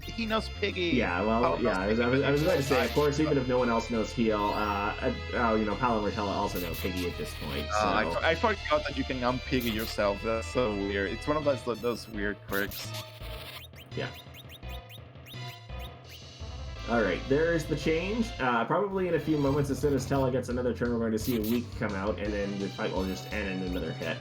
he knows Piggy. Yeah, well, yeah. I was about to say, of course, even if no one else knows heal, Palam or Tella also know Piggy at this point. So. I forgot that you can unpiggy yourself. That's so weird. It's one of those weird quirks. Yeah. Alright, there's the change. Probably in a few moments, as soon as Tella gets another turn, we're going to see a weak come out, and then the fight will just end in another hit.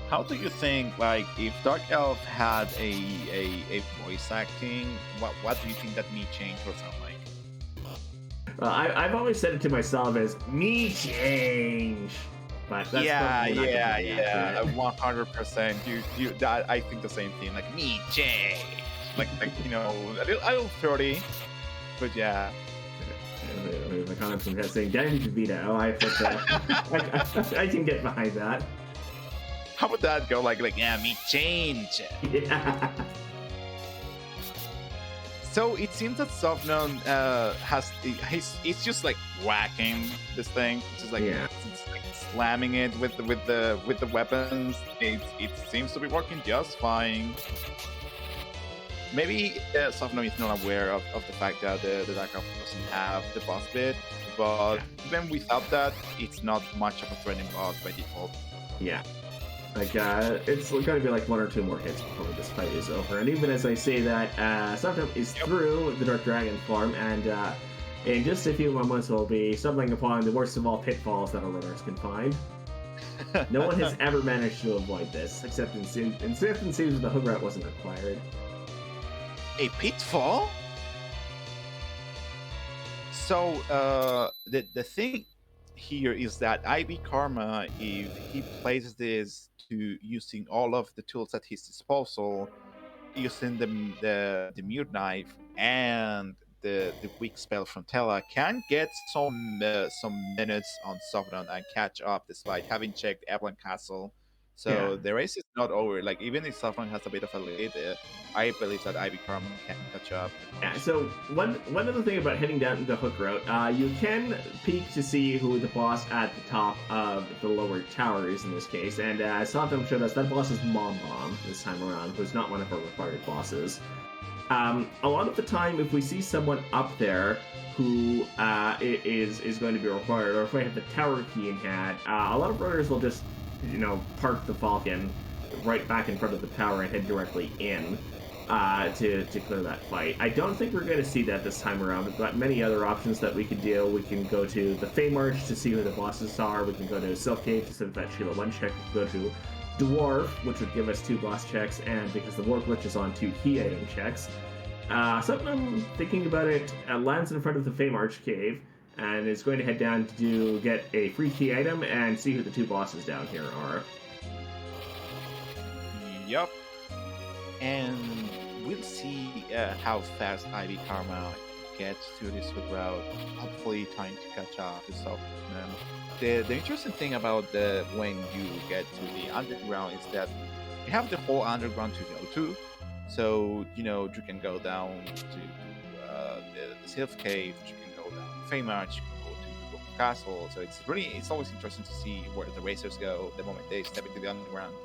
How do you think, if Dark Elf had a voice acting, what do you think that me change would sound like? Well, I've always said it to myself as, me change! But that's 100%. I think the same thing, like, me change! Like a little 30, but yeah. My comments from saying damage Vito. I can get behind that. How would that go? Like me change. Yeah. So it seems that Softnum he's just like whacking this thing, just like it's like slamming it with the weapons. It seems to be working just fine. Maybe Softnum is not aware of the fact that the Dark Elf doesn't have the boss bit, but even without that, it's not much of a threatening boss by default. Yeah. It's going to be like one or two more hits before this fight is over. And even as I say that, Softnum is through the Dark Dragon form, and in just a few moments we'll be stumbling upon the worst of all pitfalls that our runners can find. No one has ever managed to avoid this, except in certain seasons the hook route wasn't required. A pitfall? So, the thing here is that IBKarma, if he plays this to using all of the tools at his disposal, using the Mute Knife and the weak spell from Tella, can get some minutes on Softnum and catch up despite having checked Evelyn Castle. So the race is not over. Like, even if Softnum has a bit of a lead, I believe that IBKarma can catch up. Yeah, so one other thing about heading down the hook route, you can peek to see who the boss at the top of the lower tower is in this case, and Softnum showed us that boss is Mom Bomb this time around, who's not one of our required bosses. A lot of the time, if we see someone up there who is going to be required, or if we have the tower key in hand, a lot of runners will just park the Falcon right back in front of the tower and head directly in to clear that fight. I don't think we're going to see that this time around. We've got many other options that we could do. We can go to the Fey March to see who the bosses are. We can go to Silk Cave to set that Sheila 1 check. We can go to Dwarf, which would give us 2 boss checks, and because the Warp Glitch is on 2 key item checks. Softnum, thinking about it, lands in front of the Feymarch Cave, and is going to head down to get a free key item and see who the 2 bosses down here are. Yup. And we'll see how fast IBKarma gets to this route, hopefully trying to catch up to Softnum. The interesting thing about when you get to the underground is that you have the whole underground to go to. So, you can go down to the Sylph Cave, you can go down to Feymarch, you can go to the Castle. So it's always interesting to see where the racers go the moment they step into the underground.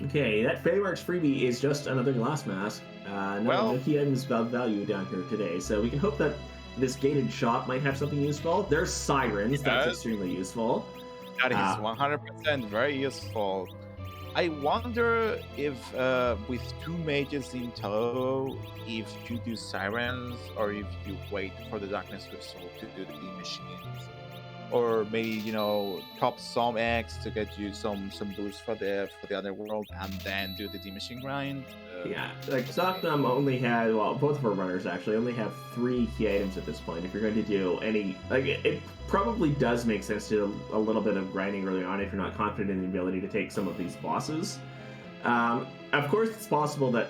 Okay, that Feymarch freebie is just another glass mask. No key items of value down here today, so we can hope that this gated shop might have something useful. There's sirens, that's extremely useful. That is 100% very useful. I wonder if with 2 mages in tow, if you do sirens or if you wait for the darkness crystal to do the machines. Or maybe, top some eggs to get you some boost for the underworld and then do the demachine grind. Yeah, like Softnum only had, both of our runners actually only have 3 key items at this point. If you're going to do any, it probably does make sense to do a little bit of grinding early on if you're not confident in the ability to take some of these bosses. Of course, it's possible that,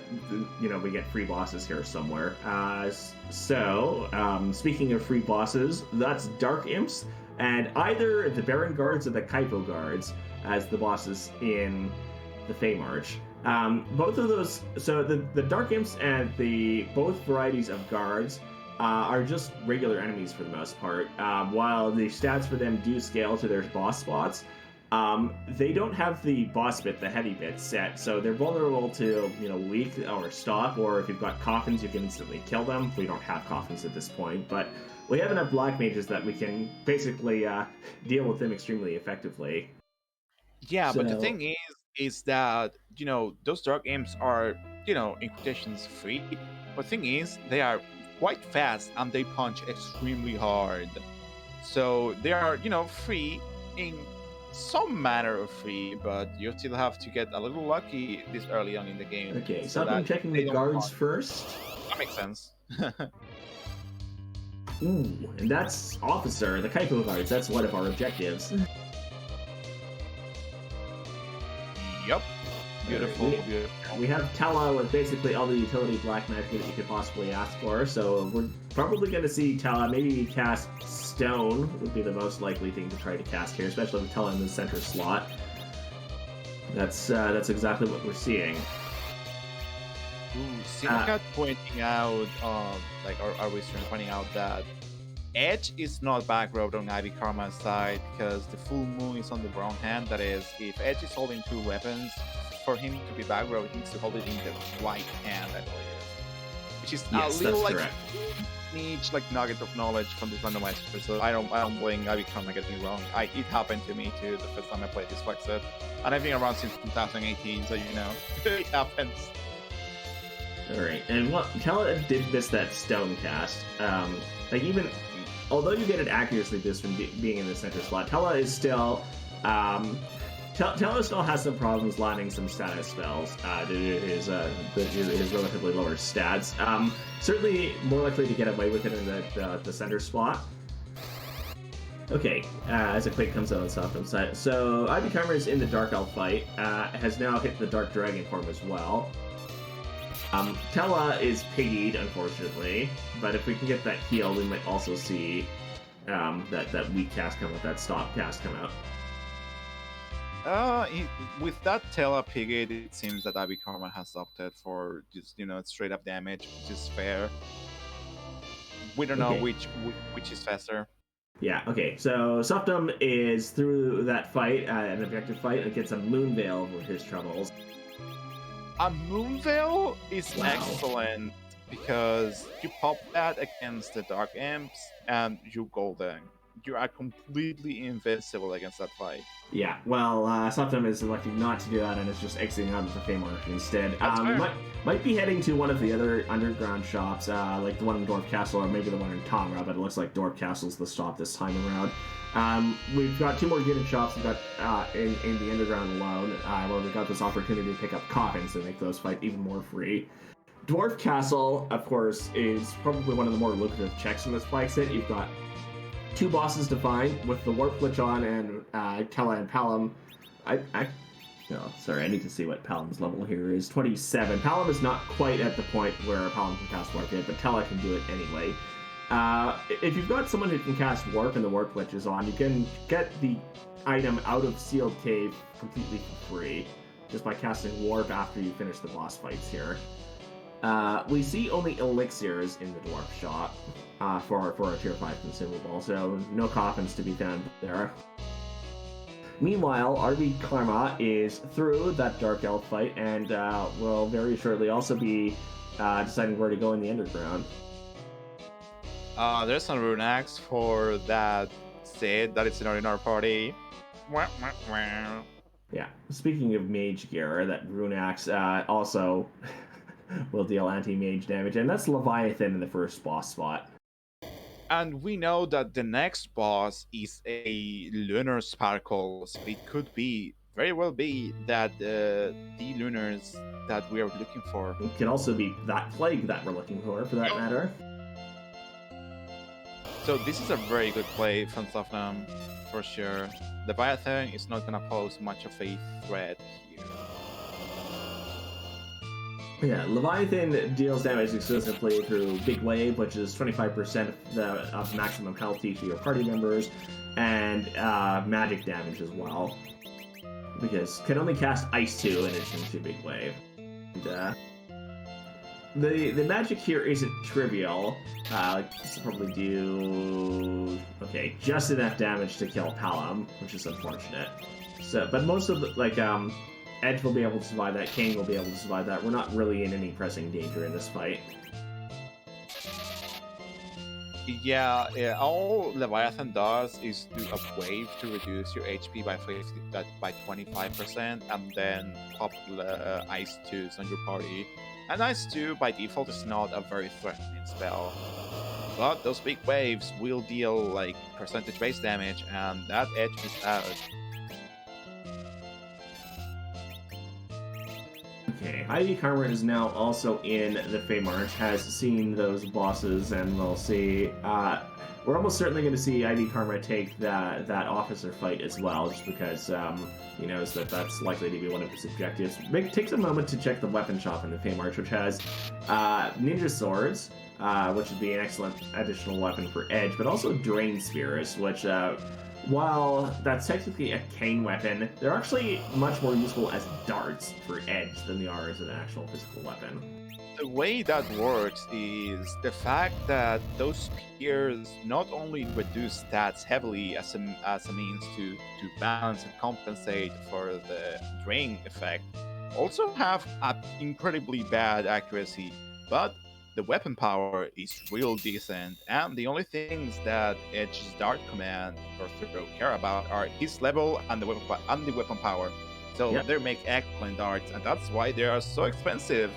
we get free bosses here somewhere. Speaking of free bosses, that's Dark Imps, and either the Baron Guards or the Kaipo Guards as the bosses in the Feymarch. Both of those, so the Dark Imps and both varieties of guards are just regular enemies for the most part. While the stats for them do scale to their boss spots, they don't have the boss bit, the heavy bit set, so they're vulnerable to, weak or stop, or if you've got coffins, you can instantly kill them. We don't have coffins at this point, but we have enough black mages that we can basically deal with them extremely effectively. Yeah, but the thing is that, those Dark Imps are, in quotations, free. But the thing is, they are quite fast and they punch extremely hard. So they are, free in some manner of free, but you still have to get a little lucky this early on in the game. Okay, so I'm checking the guards first. That makes sense. Ooh, and that's Officer, the Kaipo Guards. That's one of our objectives. Yup. Beautiful, We have Tella with basically all the utility black magic that you could possibly ask for, so we're probably going to see Tella maybe cast Stone would be the most likely thing to try to cast here, especially with Tella in the center slot. That's exactly what we're seeing. Sinakat pointing out, our research pointing out that Edge is not backroad on IBKarma's side because the full moon is on the wrong hand. That is, if Edge is holding 2 weapons, for him to be backroad, he needs to hold it in the right hand, I believe. Which is a little niche nugget of knowledge from this randomizer. So I don't blame IBKarma getting it wrong. It happened to me too the first time I played this flex set. And I've been around since 2018, so it happens. Alright, and Tella did miss that stone cast. Even although you get an accuracy boost from being in the center slot, Tella is still Tella still has some problems landing some status spells due to his relatively lower stats. Certainly more likely to get away with it in the center spot. Okay, as a quick comes out on Softnum's side. So IBKarma is in the Dark Elf fight, has now hit the Dark Dragon form as well. Tella is piggied, unfortunately, but if we can get that healed, we might also see that weak cast come out, that stop cast come out. With that Tella piggied, it seems that IBKarma has opted for just straight up damage, which is fair. We don't know which is faster. Yeah, okay, so Softnum is through that fight, an objective fight, and gets a Moonveil over his troubles. A Moonveil is excellent because you pop that against the Dark Imps and you golden. You are completely invincible against that fight. Yeah, well, Softnum is electing not to do that and is just exiting out of the Feymarch instead. Might be heading to one of the other underground shops, like the one in Dwarf Castle or maybe the one in Tonga, but it looks like Dwarf Castle's the stop this time around. We've got 2 more given shops. We've got in the underground alone, where we've got this opportunity to pick up coffins and make those fight even more free. Dwarf Castle, of course, is probably one of the more lucrative checks in this spike set. You've got 2 bosses to find with the Warp Flichon and Tella and Palom. I need to see what Palom's level here is. 27. Palom is not quite at the point where Palom can cast Warp yet, but Tella can do it anyway. If you've got someone who can cast Warp and the Warp Glitch is on, you can get the item out of Sealed Cave completely for free, just by casting Warp after you finish the boss fights here. We see only elixirs in the Dwarf Shop for a Tier 5 consumable, so no coffins to be found there. Meanwhile, IBKarma is through that Dark Elf fight and will very shortly also be deciding where to go in the underground. There's some rune axe for that Sid that is in our party. Yeah, speaking of mage gear, that rune axe also will deal anti-mage damage, and that's Leviathan in the first boss spot. And we know that the next boss is a lunar sparkle, so it could very well be that the lunars that we are looking for. It can also be that plague that we're looking for that matter. So this is a very good play from Softnum, for sure. Leviathan is not gonna pose much of a threat here. Yeah, Leviathan deals damage exclusively through Big Wave, which is 25% of maximum health to each of your party members, and magic damage as well, because can only cast Ice 2 in addition to Big Wave. And, the magic here isn't trivial. This will probably do just enough damage to kill Palom, which is unfortunate. So, but most of the Edge will be able to survive that, Kane will be able to survive that. We're not really in any pressing danger in this fight. Yeah, all Leviathan does is do a wave to reduce your HP by 25%, and then pop Ice 2s on your party. And Ice 2 by default is not a very threatening spell. But those big waves will deal percentage base damage, and that Edge is out. Okay, IBKarma is now also in the Feymarch, has seen those bosses, and we'll see. We're almost certainly going to see IBKarma take that officer fight as well, just because he knows that that's likely to be one of his objectives. Takes a moment to check the weapon shop in the Feymarch, which has ninja swords, which would be an excellent additional weapon for Edge, but also Drain Spears, which while that's technically a cane weapon, they're actually much more useful as darts for Edge than they are as an actual physical weapon. The way that works is the fact that those spears not only reduce stats heavily as a means to balance and compensate for the drain effect, also have an incredibly bad accuracy, but the weapon power is real decent, and the only things that Edge's dart command or throw care about are his level and the weapon power. So they make excellent darts, and that's why they are so expensive.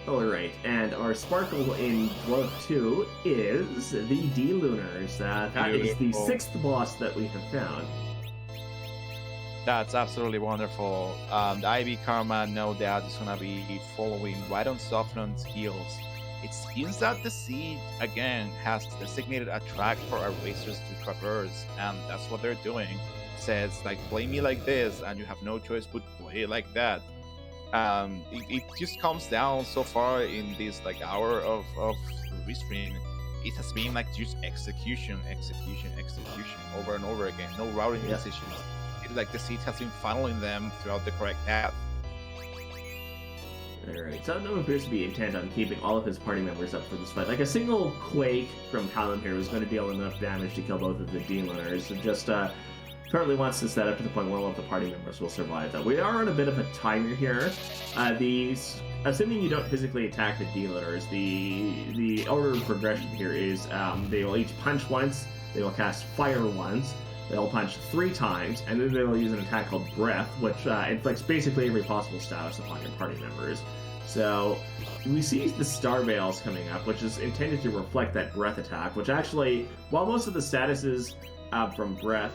Alright, and our sparkle in Dwarf 2 is the D-Lunars. That is the 6th boss that we have found. That's absolutely wonderful. The IBKarma, no doubt, is gonna be following right on Softnum's heels. It seems that the Siege, again, has designated a track for our racers to traverse, and that's what they're doing. It says, play me like this, and you have no choice but play like that. It just comes down so far in this hour of restream. It has been just execution over and over again. No routing decisions. The Siege has been funneling them throughout the correct path. Alright, Softnum appears to be intent on keeping all of his party members up for this fight. A single Quake from Palom here is going to deal enough damage to kill both of the D-Lunars. It just currently wants to set up to the point where all of the party members will survive that. We are on a bit of a timer here. Assuming you don't physically attack the D-Lunars, the order of progression here is they will each punch once, they will cast fire once, they'll punch 3 times, and then they'll use an attack called Breath, which inflicts basically every possible status upon your party members. So we see the Star Veils coming up, which is intended to reflect that Breath attack, which actually, while most of the statuses from Breath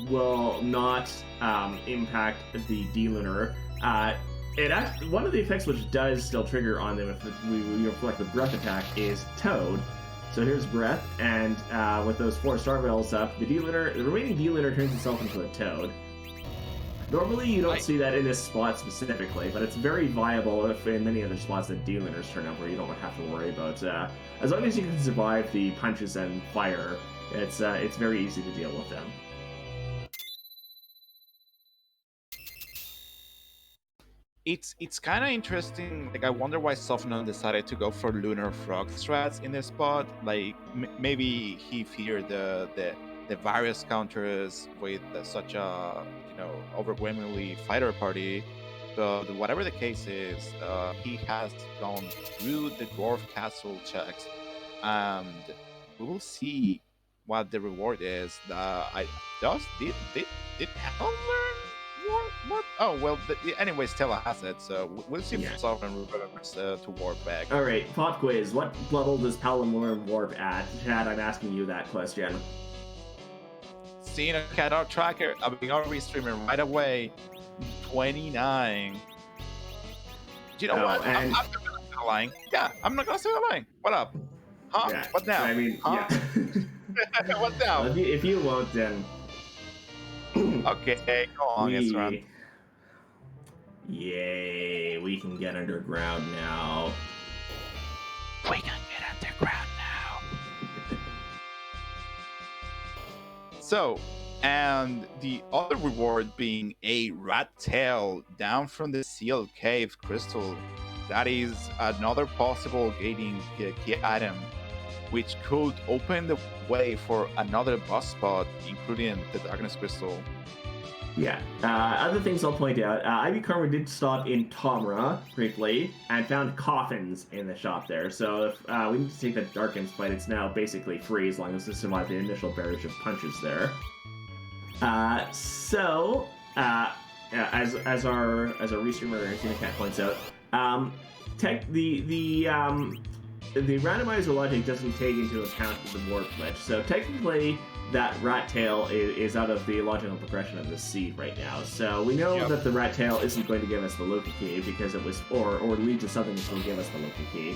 will not impact the D-Lunar, one of the effects which does still trigger on them if we reflect the Breath attack is Toad. So here's Breath, and with those 4 Star Veils up, the remaining D-Lunar turns itself into a Toad. Normally, you don't see that in this spot specifically, but it's very viable if in many other spots that D-Lunars turn up where you don't have to worry about. As long as you can survive the punches and fire, it's very easy to deal with them. It's kind of interesting. Like, I wonder why Softnum decided to go for Lunar Frog strats in this spot. Like, maybe he feared the various counters with such a overwhelmingly fighter party. But whatever the case is, he has gone through the dwarf castle checks, and we will see what the reward is. Did Hell learn what? Oh well. Anyway, Stella has it, so we'll see if Sovereign remembers to warp back. All right, pop quiz. What level does Paladin learn warp at? Chad, I'm asking you that question. Seeing a cat tracker, I'll be streaming right away. 29. You know what? I'm not gonna say the line. Yeah, I'm not gonna say the line. What up? Huh? Yeah, What now? I mean, huh? Yeah. What now? Well, if you won't, then. Okay, go on, it's run. Yay, we can get underground now. We can get underground now. So, and the other reward being a rat tail down from the sealed cave crystal. That is another possible gating key item, which could open the way for another boss spot, including the Darkness Crystal. Yeah. Other things I'll point out. IBKarma did stop in Tomra briefly and found coffins in the shop there. So if we need to take the Darkens fight, it's now basically free as long as we survive the initial barrage of punches there. As our restreamer Cat points out, the randomizer logic doesn't take into account the warp glitch. So technically, that rat tail is out of the logical progression of the seed right now. So we know that the rat tail isn't going to give us the Loki key because it was, or lead to something that's going to give us the Loki key.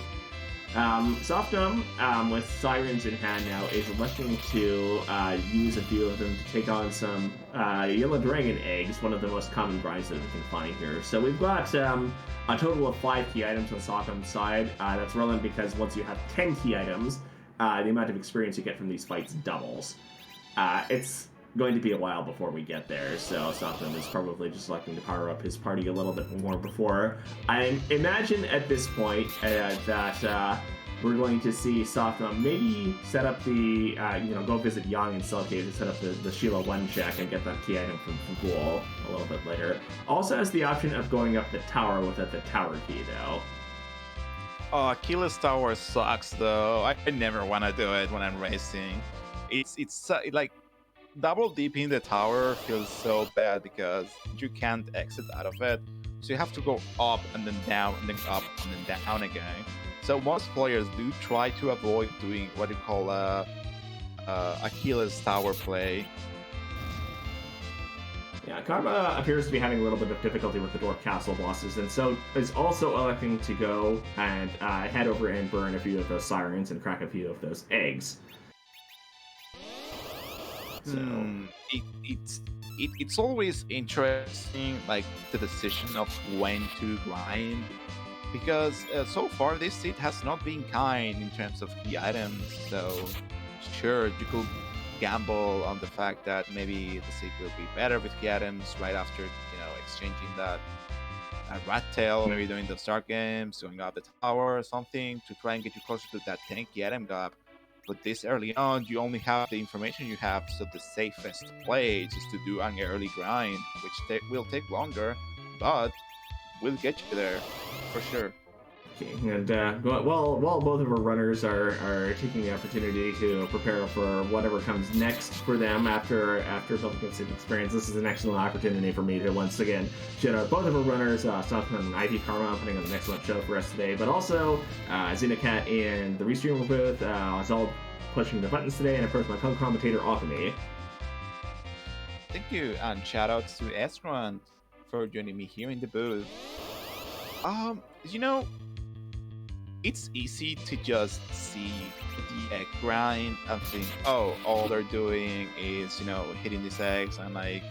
Softnum, with Sirens in hand now, is electing to use a few of them to take on some Yellow Dragon eggs, one of the most common grinds that we can find here. So we've got a total of 5 key items on Softnum's side. That's relevant because once you have 10 key items, the amount of experience you get from these fights doubles. It's going to be a while before we get there, so Softnum is probably just looking to power up his party a little bit more before. I imagine at this point that we're going to see Softnum maybe set up the, go visit Yang and Cellcade and set up the Sheila 1 check and get that key item from Ghoul a little bit later. Also has the option of going up the tower without the tower key, though. Oh, Achilles Tower sucks, though. I never want to do it when I'm racing. It's like double deeping the tower feels so bad because you can't exit out of it, so you have to go up and then down and then up and then down again. So most players do try to avoid doing what you call Achilles Tower play. Yeah, Karma appears to be having a little bit of difficulty with the Dwarf Castle bosses, and so is also electing to go and head over and burn a few of those Sirens and crack a few of those eggs. So it's always interesting, like the decision of when to grind, because so far this seed has not been kind in terms of key items. So sure, you could gamble on the fact that maybe the seed will be better with key items right after exchanging that rat tail, maybe doing the start games, going up the tower or something to try and get you closer to that 10 key item gap. But this early on, you only have the information you have, so the safest play is just to do an early grind, which will take longer, but will get you there, for sure. Okay, and while both of our runners are taking the opportunity to prepare for whatever comes next for them after building a city experience, this is an excellent opportunity for me to once again shout out both of our runners, Softnum and IBKarma, putting on an excellent show for us today, but also Xenocat in the Restreamer booth, us all pushing the buttons today, and of course my co-commentator Alchemy. Thank you, and shout outs to Esrant for joining me here in the booth. You know, it's easy to just see the egg grind and think, oh, all they're doing is, hitting these eggs and like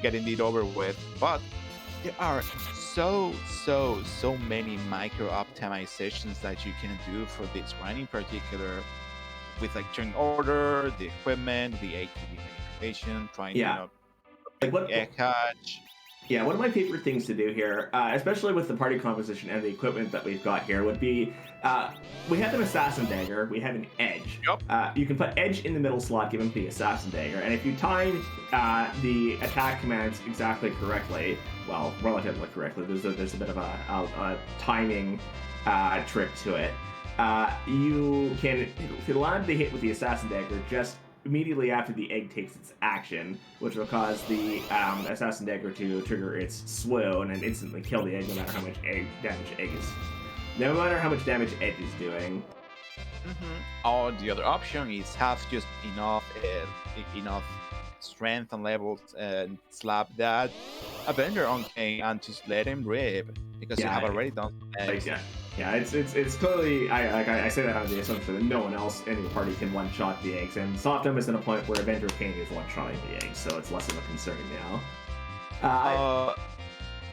getting it over with. But there are so many micro optimizations that you can do for this grind in particular, with like turn order, the equipment, the ATV manipulation, trying to like what egg hatch. Yeah, one of my favorite things to do here, especially with the party composition and the equipment that we've got here, would be we have an assassin dagger, we have an edge. Yep. You can put edge in the middle slot, give him the assassin dagger, and if you time the attack commands exactly correctly, well, relatively correctly, there's a bit of a timing trick to it. You can land the hit with the assassin dagger just immediately after the egg takes its action, which will cause the assassin dagger to trigger its swoon and instantly kill the egg, no matter how much damage edge is doing. Or the other option is have just enough strength and levels and slap that Avenger on King and just let him rip, because you have already done eggs. Yeah, it's totally. I say that on the assumption that no one else in your party can one-shot the eggs, and Softnum is in a point where Avenger King is one-shotting the eggs, so it's less of a concern now.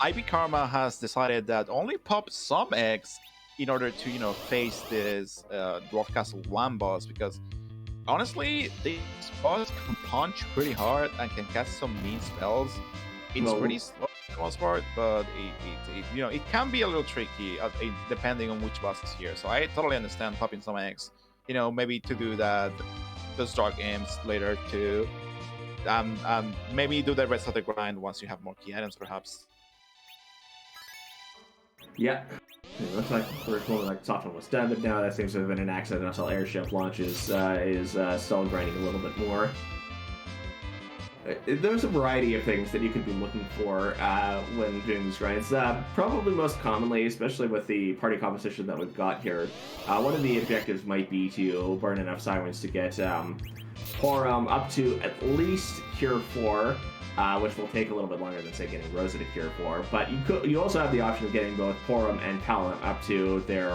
IBKarma has decided that only pop some eggs in order to face this Dwarf Castle 1 boss, because honestly, this boss can punch pretty hard and can cast some mean spells. It's pretty slow for the most part, but it can be a little tricky depending on which boss is here. So I totally understand popping some eggs, maybe to do that, those dark aims later too, and maybe do the rest of the grind once you have more key items, perhaps. Yeah. It looks like the first one, like Softnum was done, but now that seems to have been an accident until airship launches is still grinding a little bit more. There's a variety of things that you could be looking for when doing these grinds. Probably most commonly, especially with the party composition that we've got here, one of the objectives might be to burn enough sirens to get Porum up to at least Cure 4, which will take a little bit longer than, say, getting Rosa to Cure 4. But you also have the option of getting both Porum and Paladin up to their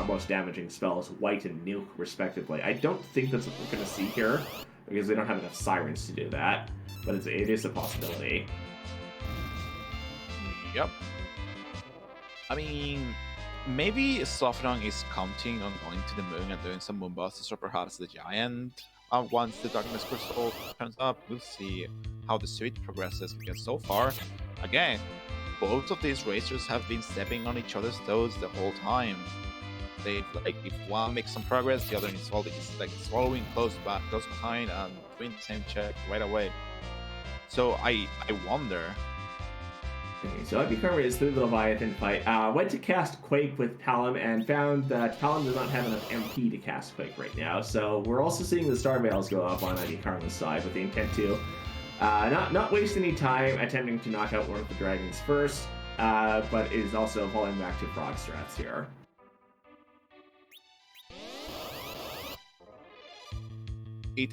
most damaging spells, White and Nuke, respectively. I don't think that's what we're going to see here, because we don't have enough sirens to do that. But it is a possibility. Yep. I mean, maybe Softnum is counting on going to the moon and doing some Moonbusters, or perhaps the Giant. Once the Darkness Crystal turns up, we'll see how the suite progresses, because so far, again, both of these racers have been stepping on each other's toes the whole time. They if one makes some progress, the other is following close behind and doing the same check right away. So I wonder. Okay, so IBKarma is through the Leviathan fight. Went to cast Quake with Palom and found that Palom does not have enough MP to cast Quake right now. So we're also seeing the Star Veils go up on IBKarma's side with the intent to not waste any time attempting to knock out one of the dragons first, but is also falling back to frog strats here. I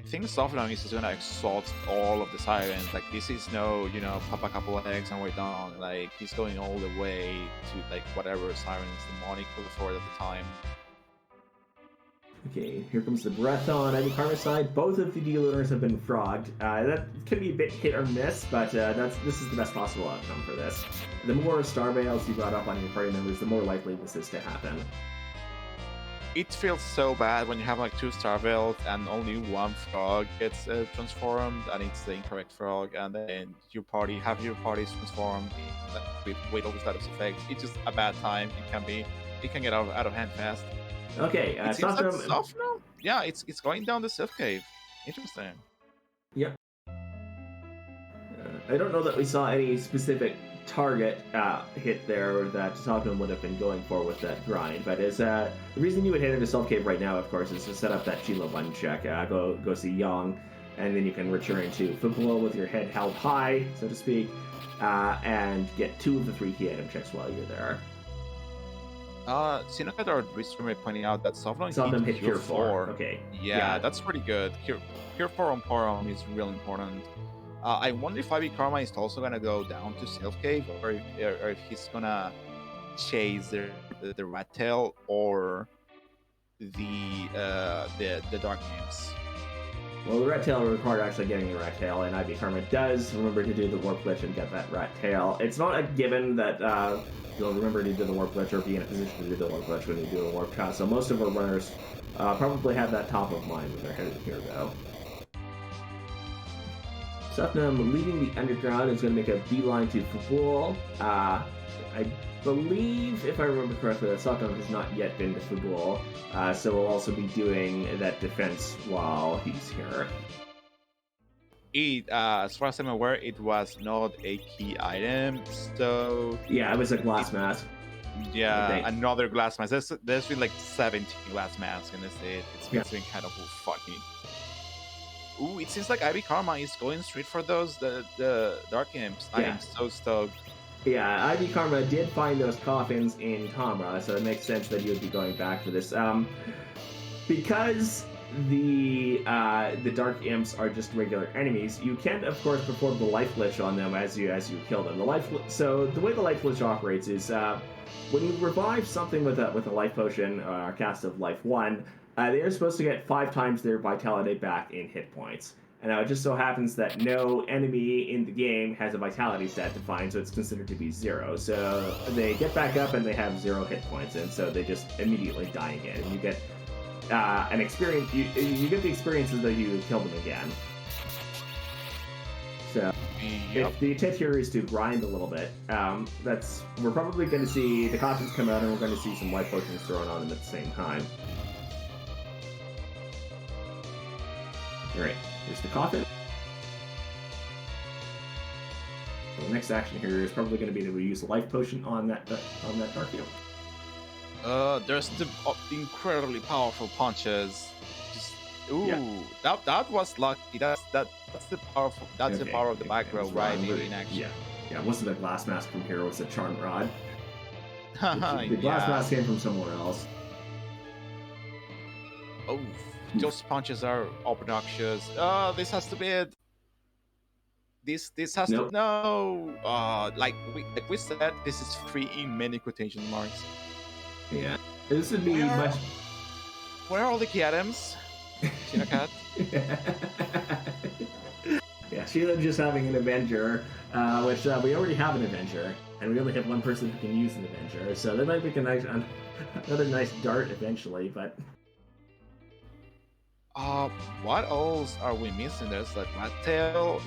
think Softnum is just gonna exhaust all of the sirens. Like, this is no, pop a couple of eggs and we're done. Like, he's going all the way to whatever sirens Demonic could afford at the time. Okay, here comes the breath on IBKarma's side. Both of the D-Lunars have been frogged. That could be a bit hit or miss, but this is the best possible outcome for this. The more Star Veils you got up on your party members, the more likely this is to happen. It feels so bad when you have 2 Star Veils and only one frog gets transformed, and it's the incorrect frog, and then your party transformed with all the status effects. It's just a bad time. It can get out of hand fast. Okay, Softnum? Yeah, it's going down the Sith Cave. Interesting. Yep. I don't know that we saw any specific target hit there that Softnum would have been going for with that grind. But is the reason you would hit into Self Cave right now, of course, is to set up that Chilo 1 check. Go see Yang, and then you can return to football with your head held high, so to speak, and get 2 of the 3 key item checks while you're there. Sinokat or Restreamer pointing out that Softnum hit Cure 4. Okay. Yeah, that's pretty good. Cure 4 on Porom is real important. I wonder if IBKarma is also gonna go down to Self Cave, or if he's gonna chase the Rat Tail or the Dark Imps. Well, the Rat Tail will require actually getting the Rat Tail, and IBKarma does remember to do the Warp Glitch and get that Rat Tail. It's not a given that you'll remember to do the Warp Glitch or be in a position to do the Warp Glitch when you do a Warp Shot, so most of our runners probably have that top of mind when they're headed here, though. Softnum leaving the underground is going to make a beeline to Fubul. I believe, if I remember correctly, that Softnum has not yet been to Fubul, so we'll also be doing that defense while he's here. As far as I'm aware, it was not a key item, so... Yeah, it was a glass mask. Yeah, another glass mask. There's been like 17 glass masks in this state. It's been kind of fucking... Ooh, it seems like IBKarma is going straight for the Dark Imps. I am so stoked. Yeah, IBKarma did find those coffins in Kamra, so it makes sense that you would be going back for this. Because the Dark Imps are just regular enemies, you can, of course, perform the Life Glitch on them as you kill them. So the way the Life Glitch operates is when you revive something with a Life Potion or a cast of Life 1, they are supposed to get 5 times their vitality back in hit points. And now it just so happens that no enemy in the game has a vitality stat defined, so it's considered to be 0. So they get back up and they have 0 hit points, and so they just immediately die again. And you get an experience. You get the experience as though you killed them again. So if the intent here is to grind a little bit, we're probably going to see the coffins come out, and we're going to see some life potions thrown on them at the same time. All right. Here's the coffin. So the next action here is probably going to be to use a life potion on that Dark Imp. There's the incredibly powerful punches. That was lucky. That's the powerful. That's the power of the back row right in action. Yeah. Wasn't a glass mask from here? It was a charm rod. The glass mask came from somewhere else. Oh. Those punches are obnoxious. This has to be it. This has to no. Like we said, this is free in many quotation marks. Yeah, this would be much. Where are all the key items? Sheila Cat. Yeah, Sheila just having an Avenger, which we already have an Avenger, and we only have one person who can use an Avenger, so that might make another nice dart eventually, but. What else are we missing? There's like Rat Tail.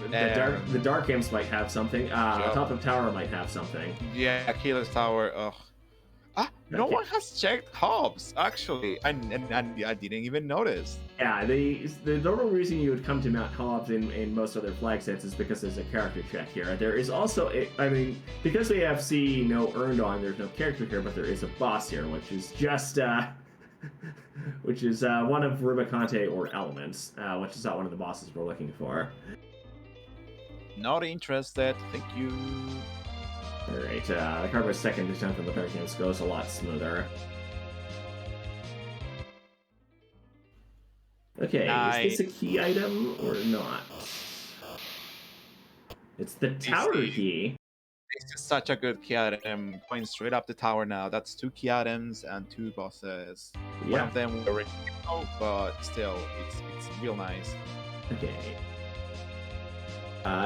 The Dark Imps might have something. Top of Tower might have something. Yeah, Achilles Tower. No one has checked Hobbs actually, and I didn't even notice. Yeah, the normal reason you would come to Mount Hobbs in most other flag sets is because there's a character check here. There is also because we have no earned on, there's no character here, but there is a boss here, which is just which is one of Rubicante or Elements, which is not one of the bosses we're looking for. Not interested, thank you. Alright, the Karma's second attempt on the Dark Imps goes a lot smoother. Okay, is this a key item or not? It's the tower key. This is such a good key item. Going straight up the tower now. That's 2 key items and 2 bosses. Yeah. One of them we already know, but still, it's real nice. Okay.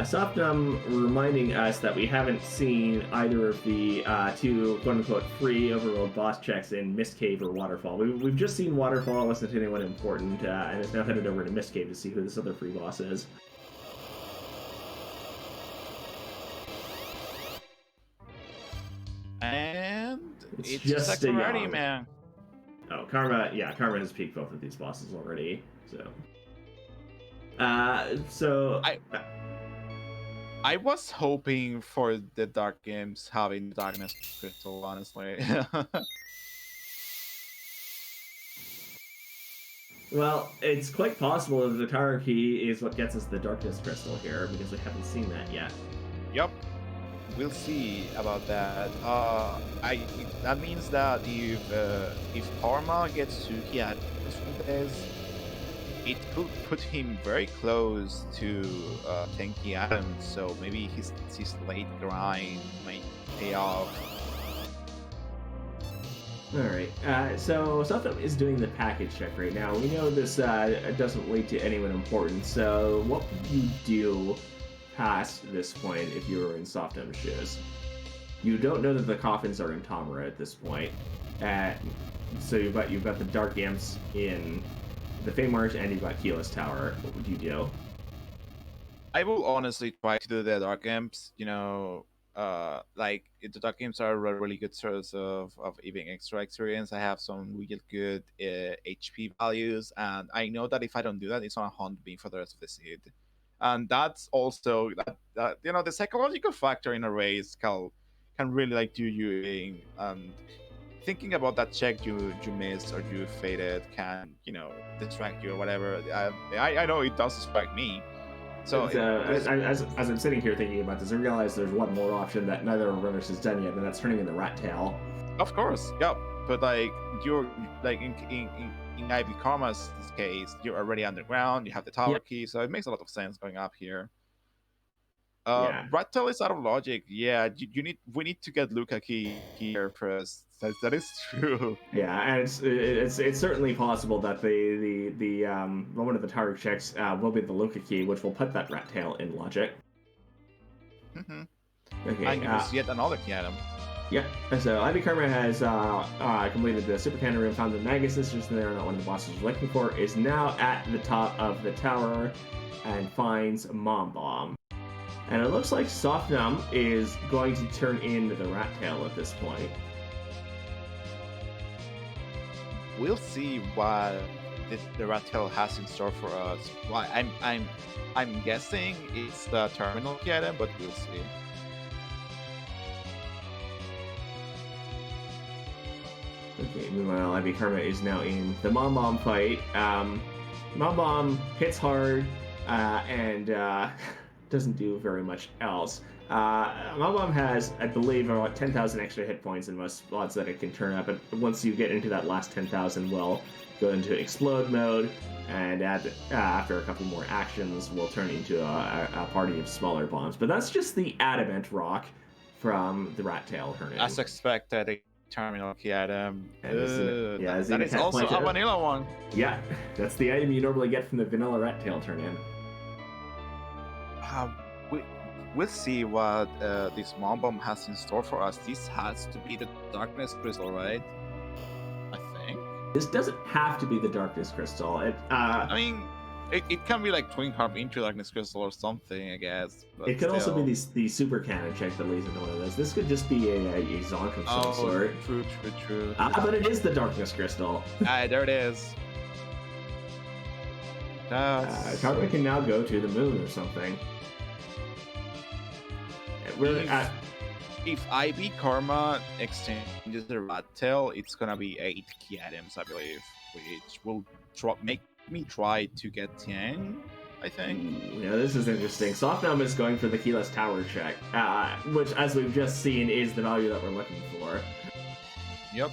Softnum reminding us that we haven't seen either of the 2 quote-unquote free overworld boss checks in Mist Cave or Waterfall. We've just seen Waterfall, wasn't anyone important, and it's now headed over to Mist Cave to see who this other free boss is. And it's just a ready man. Oh, Karma has peaked both of these bosses already, so... I was hoping for the Dark Games having the Darkness Crystal, honestly. Well, it's quite possible that the Tower Key is what gets us the Darkness Crystal here, because we haven't seen that yet. Yep. We'll see about that. That means that if Karma gets to from this, it could put him very close to Tenki Adams. So maybe his late grind might pay off. Alright, so Softnum is doing the package check right now. We know this doesn't lead to anyone important, so what would you do past this point if you were in Softnum's shoes? You don't know that the coffins are in Tamara at this point. So you've got the Dark Imps in the Feymarch, and you've got Keyless Tower. What would you do? I will honestly try to do the Dark Imps, like the Dark Imps are a really good source of even extra experience. I have some really good HP values, and I know that if I don't do that, it's gonna haunt me for the rest of the seed. And that's also that the psychological factor in a race can really like do you in. And thinking about that check you missed or you faded can distract you or whatever. I know it does distract me. So as I'm sitting here thinking about this, I realize there's one more option that neither of runners has done yet, and that's turning in the rat tail. Of course, yeah. But like you're like in IBKarma's case, you're already underground. You have the tower key, so it makes a lot of sense going up here. Rat tail is out of logic. Yeah, we need to get Luca key here first. That is true. Yeah, and it's certainly possible that the one of the target checks will be the Luca key, which will put that rat tail in logic. Mm-hmm. Okay, and give us yet another key item. Yeah, so IBKarma has completed the Super Cannon Room, found the Magus Sisters, and they're not one of the bosses we're looking for, is now at the top of the tower and finds Mom Bomb. And it looks like Softnum is going to turn in the rat tail at this point. We'll see what the rat tail has in store for us. Well, I'm guessing it's the terminal key item, but we'll see. Okay, meanwhile, IBKarma is now in the Mom Bomb fight. Mom Bomb hits hard and doesn't do very much else. Mom Bomb has, I believe, about 10,000 extra hit points in most spots that it can turn up, but once you get into that last 10,000, we'll go into explode mode, and after a couple more actions, we'll turn into a party of smaller bombs. But that's just the adamant rock from the rat tail turn-in. As expected, a terminal key item. That is also a vanilla one. Yeah, that's the item you normally get from the vanilla rat tail turn-in. We'll see what this Mom Bomb has in store for us. This has to be the Darkness Crystal, right? I think. This doesn't have to be the Darkness Crystal. I mean, it can be like Twin Harp into Darkness Crystal or something, I guess. But it could also be the Super Cannon check that leads into one of those. This could just be a Zonk of some sort. True. But it is the Darkness Crystal. There it is. Karma can now go to the moon or something. If IBKarma exchanges the rat tail, it's gonna be 8 key items, I believe, which will make me try to get 10, I think. Yeah, this is interesting. Softnum is going for the keyless tower check, which, as we've just seen, is the value that we're looking for. Yep.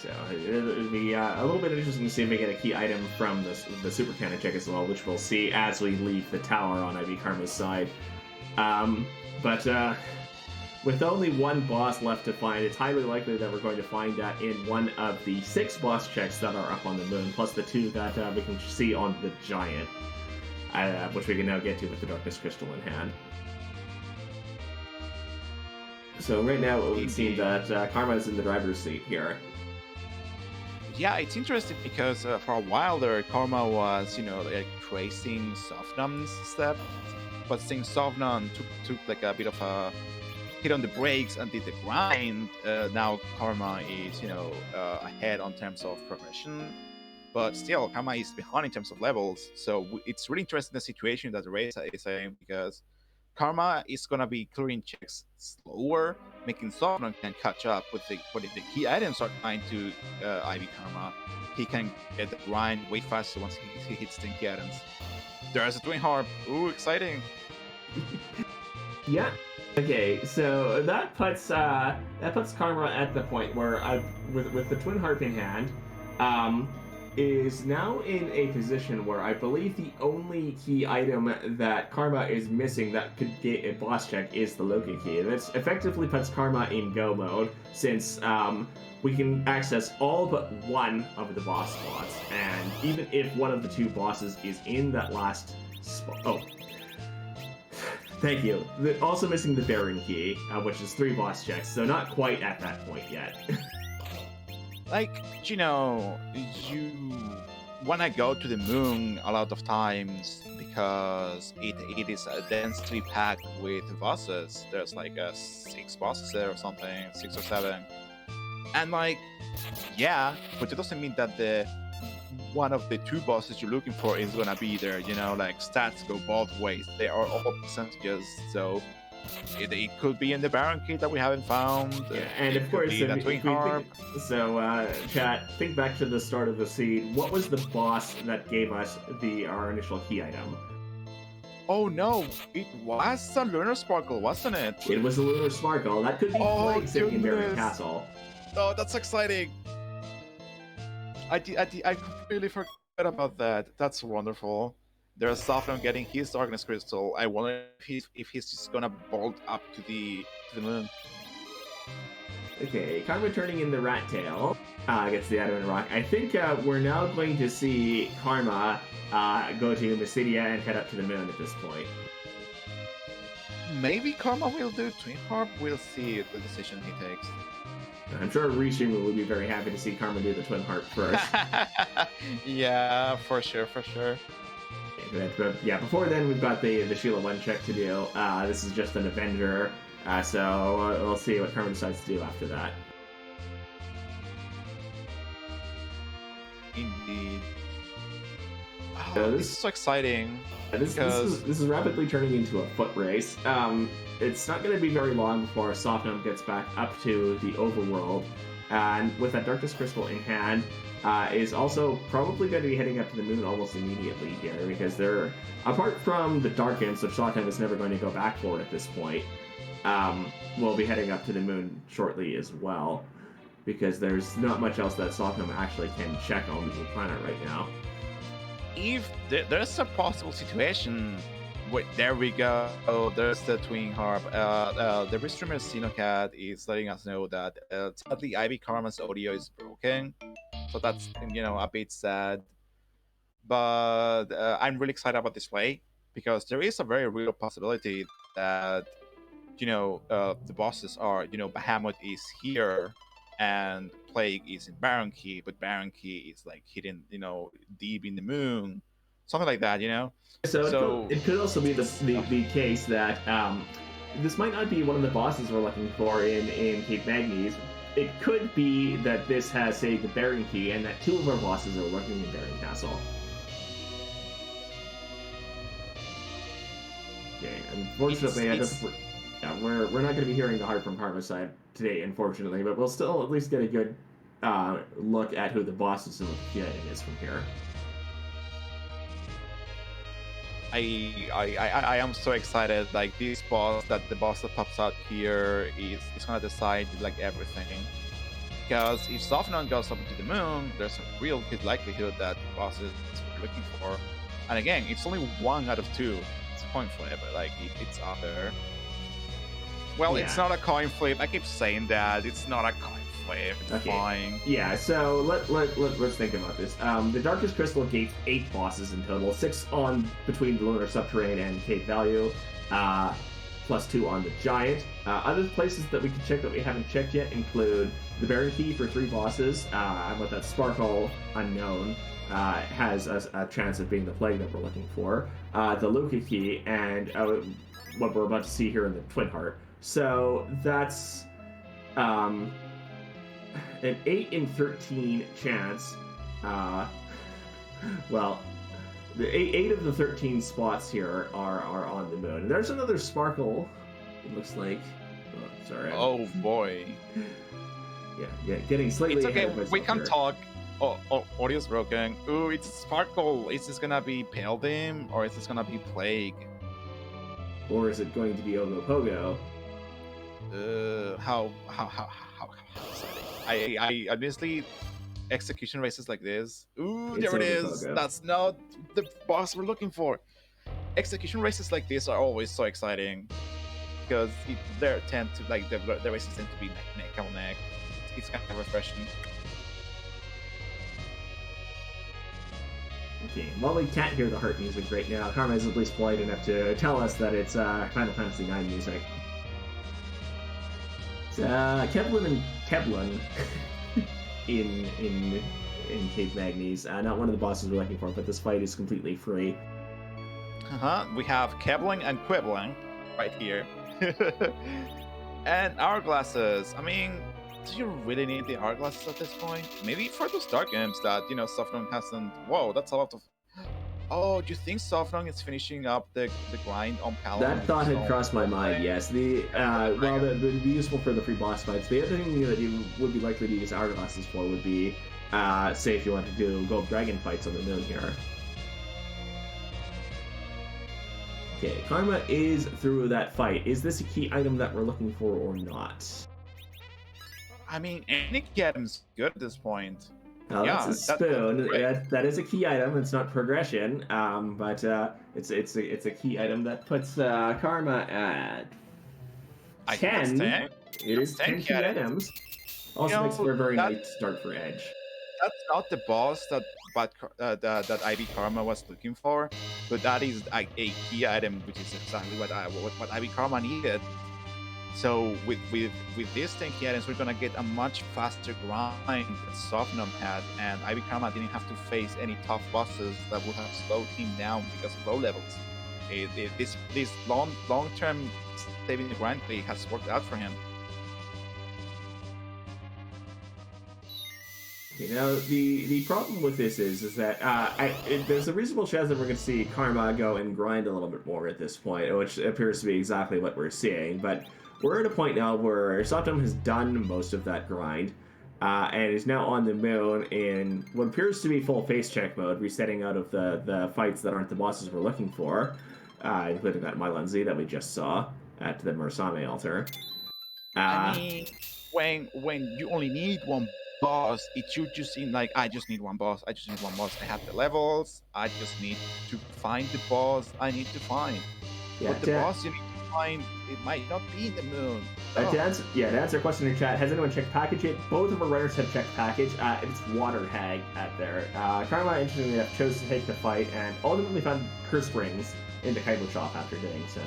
So it'll be a little bit interesting to see if we get a key item from the Super Cannon check as well, which we'll see as we leave the tower on IBKarma's side. But with only one boss left to find, it's highly likely that we're going to find that in one of the 6 boss checks that are up on the moon, plus the 2 that we can see on the giant, which we can now get to with the Darkness Crystal in hand. So right now it would seem that Karma is in the driver's seat here. Yeah, it's interesting because for a while there, Karma was, like tracing Softnum's step, but since Softnum took like a bit of a hit on the brakes and did the grind, now Karma is, ahead on terms of progression. but still, Karma is behind in terms of levels. So it's really interesting the situation that Ray is saying, because Karma is gonna be clearing checks slower, making Softnum can catch up with the key items are trying to IBKarma. He can get the grind way faster once he hits the key items. There's a Twin Harp. Ooh, exciting! Yeah. Okay, so that puts Karma at the point where with the Twin Harp in hand, is now in a position where I believe the only key item that Karma is missing that could get a boss check is the Loki key. This effectively puts Karma in go mode, since we can access all but one of the boss spots, and even if one of the two bosses is in that last spot. Oh, thank you. Also missing the Baron key, which is 3 boss checks, so not quite at that point yet. Like, you wanna go to the moon a lot of times because it is densely packed with bosses. There's like 6 bosses there or something, 6 or 7. And like, yeah, but it doesn't mean that the one of the 2 bosses you're looking for is gonna be there. Like stats go both ways. They are all percentages, so it could be in the Baron key that we haven't found. Yeah, and of course, chat, think back to the start of the seed. What was the boss that gave us our initial key item? Oh no, it was a Lunar Sparkle, wasn't it? It was a Lunar Sparkle. That could be Plague sitting in Baron Castle. Oh, that's exciting. I completely forgot about that. That's wonderful. There's Softnum getting his Darkness Crystal. I wonder if he's just gonna bolt up to the moon. Okay, Karma turning in the Rat Tail gets the item in rock. I think we're now going to see Karma go to Mysidia and head up to the moon at this point. Maybe Karma will do Twin Harp. We'll see the decision he takes. I'm sure Rishimu will be very happy to see Karma do the Twin Harp first. Yeah, for sure. But yeah, before then we've got the Sheila 1 check to do. This is just an Avenger, so we'll see what Karma decides to do after that. Indeed. Oh, this is so exciting. This is rapidly turning into a foot race. It's not going to be very long before Softnum gets back up to the overworld, and with that Darkness Crystal in hand, is also probably going to be heading up to the moon almost immediately here, because they're, apart from the Dark Imps, which Softnum is never going to go back for at this point, we'll be heading up to the moon shortly as well, because there's not much else that Softnum actually can check on the planet right now. If there's a possible situation, wait, there we go. Oh, there's the Twin Harp. The restreamer Xenocat is letting us know that sadly IBKarma's audio is broken, so that's a bit sad. But I'm really excited about this play, because there is a very real possibility that the bosses are Bahamut is here and Plague is in Baron Key, but Baron Key is like hidden deep in the moon, something like that. So it could also be the case that this might not be one of the bosses we're looking for in Cape Magnes. It could be that this has, say, the Baron Key, and that 2 of our bosses are lurking in Baron Castle. Okay, unfortunately, we're not going to be hearing the heart from Karma's side today, unfortunately, but we'll still at least get a good look at who the boss is and what the key item is from here. I am so excited. Like this boss, the boss that pops out here is gonna decide like everything. Because if Softnum goes up to the moon, there's a real good likelihood that the boss is looking for. And again, it's only 1 out of 2. It's a coin flip, but like it's out there. Well, yeah. It's not a coin flip. I keep saying that it's not a coin flip. It's fine. Yeah. So let's think about this. The Darkest Crystal gates 8 bosses in total, 6 on between the Lunar Subterrane and Cape Value, plus 2 on the Giant. Other places that we can check that we haven't checked yet include the Baron Key for 3 bosses, with that Sparkle unknown. Has a chance of being the Plague that we're looking for. The Loki Key, and what we're about to see here in the Twin Heart. So that's an 8 in 13 chance Well, the eight of the 13 spots here are on the moon. There's another sparkle. It looks like. Oh, sorry. Oh boy. Yeah, getting slightly It's ahead okay. of myself We can here. talk. Oh, audio's broken. Ooh, it's Sparkle. Is this gonna be Pale Dim or is this gonna be Plague? Or is it going to be Ogopogo? How exciting. I obviously execution races like this. Ooh, It's there it is. Ogopogo. That's not the boss we're looking for. Execution races like this are always so exciting because they tend to like the races tend to be neck on neck. It's kind of refreshing. Okay, while we can't hear the heart music right now, Karma is at least polite enough to tell us that it's Final Fantasy IX music. It's Kevlin and Kevlin in Cave Magnes. Not one of the bosses we're looking for, but this fight is completely free. We have Kebbling and Quibbling right here. And hourglasses. I mean, do you really need the hourglasses at this point? Maybe for those dark games that, Softnum hasn't... Whoa, that's a lot of... Oh, do you think Softnum is finishing up the grind on Paladin? That thought had crossed my mind, yes. Well, that'd be useful for the free boss fights. The other thing that you would be likely to use hourglasses for would be, say, if you want to do gold dragon fights on the moon here. Okay, Karma is through that fight. Is this a key item that we're looking for or not? I mean, any item's good at this point. Well, Yeah, that's a spoon. That is a key item. It's not progression, but it's a key item that puts Karma at 10. It is 10 key items. Also makes for a very nice start for Edge. That's not the boss that IBKarma was looking for, but that is a key item, which is exactly what IBKarma needed. So with these 10 key items, we're gonna get a much faster grind that Softnum had, and IBKarma didn't have to face any tough bosses that would have slowed him down because of low levels. This long-term saving the grind play has worked out for him. Okay, now the problem with this is that there's a reasonable chance that we're going to see Karma go and grind a little bit more at this point, which appears to be exactly what we're seeing. But we're at a point now where Softnum has done most of that grind, and is now on the moon in what appears to be full face check mode, resetting out of the fights that aren't the bosses we're looking for, including that Mylanzi that we just saw at the Mursame altar. I mean, when you only need one boss, it should just seem like I just need one boss. I have the levels. I just need to find the boss I need to find. Yeah, but the boss you need to find, it might not be the moon. To answer a question in chat, has anyone checked package yet? Both of our runners have checked package. It's Water Hag at there. Karma, interestingly enough, chose to take the fight and ultimately found curse rings in the Kaibo shop after doing so.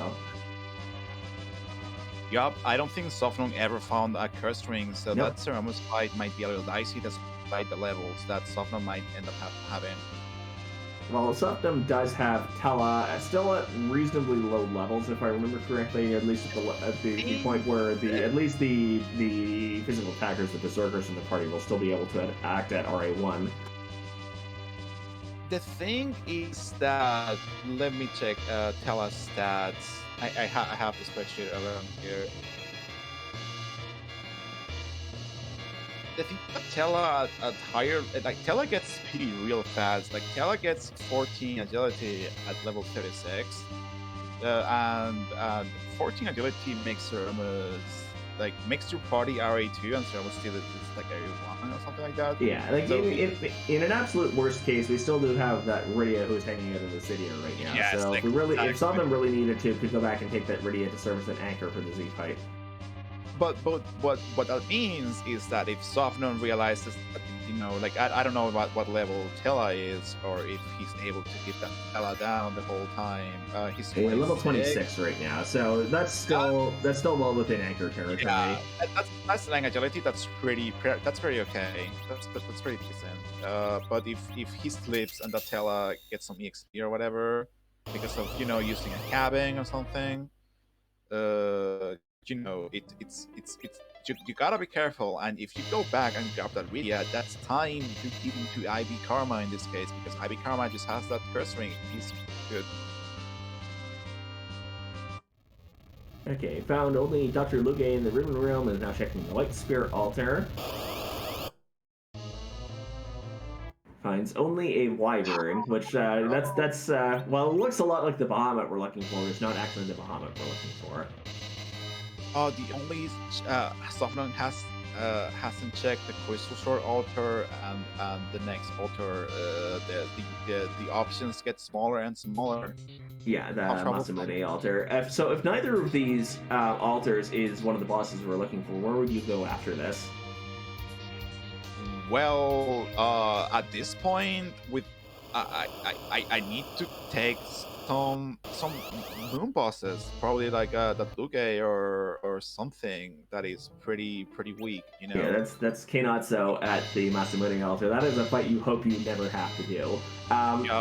Yup, I don't think Softnum ever found a curse ring, so that Zemus fight might be a little dicey despite the levels that Softnum might end up having. Well, Softnum does have Tella still at reasonably low levels, if I remember correctly, at least at the point where at least the physical attackers, the berserkers in the party, will still be able to act at RA1. The thing is that, let me check Tella's stats. I have the spreadsheet around here. The thing about Tella at higher, like Tella gets speedy real fast. Like Tella gets 14 agility at level 36, and 14 agility makes Zemus makes your party RA2 and Zemus still is like RA1 or something like that. Yeah, like so in an absolute worst case, we still do have that Rydia who's hanging out in the city right now. Yes, so if Softnum really needed to, could go back and take that Rydia to serve as an anchor for the Z fight. But what that means is that if Softnum realizes that, I don't know what level Tella is, or if he's able to keep that Tella down the whole time. He's level 26 right now, so that's still well within anchor territory. Yeah, that's lang agility. That's very okay. That's pretty decent. But if he slips and that Tella gets some EXP or whatever because of using a cabin or something, you know, you gotta be careful. And if you go back and grab that Rydia, that's time to give into IBKarma in this case, because IBKarma just has that curse ring. He's good. Okay, found only Dr. Luge in the Ribbon Realm and is now checking the White Spirit Altar. Finds only a Wyvern, which that's well, it looks a lot like the Bahamut we're looking for. It's not actually the Bahamut we're looking for. The only Softnum hasn't checked the Crystal Sword altar, and the next altar, the options get smaller and smaller. Yeah, the Masamune altar. So if neither of these altars is one of the bosses we're looking for, where would you go after this? Well, at this point, with I need to take some moon bosses, probably like that Luge or something that is pretty weak, you know. Yeah, that's Kenatsu at the Masamune altar. That is a fight you hope you never have to do.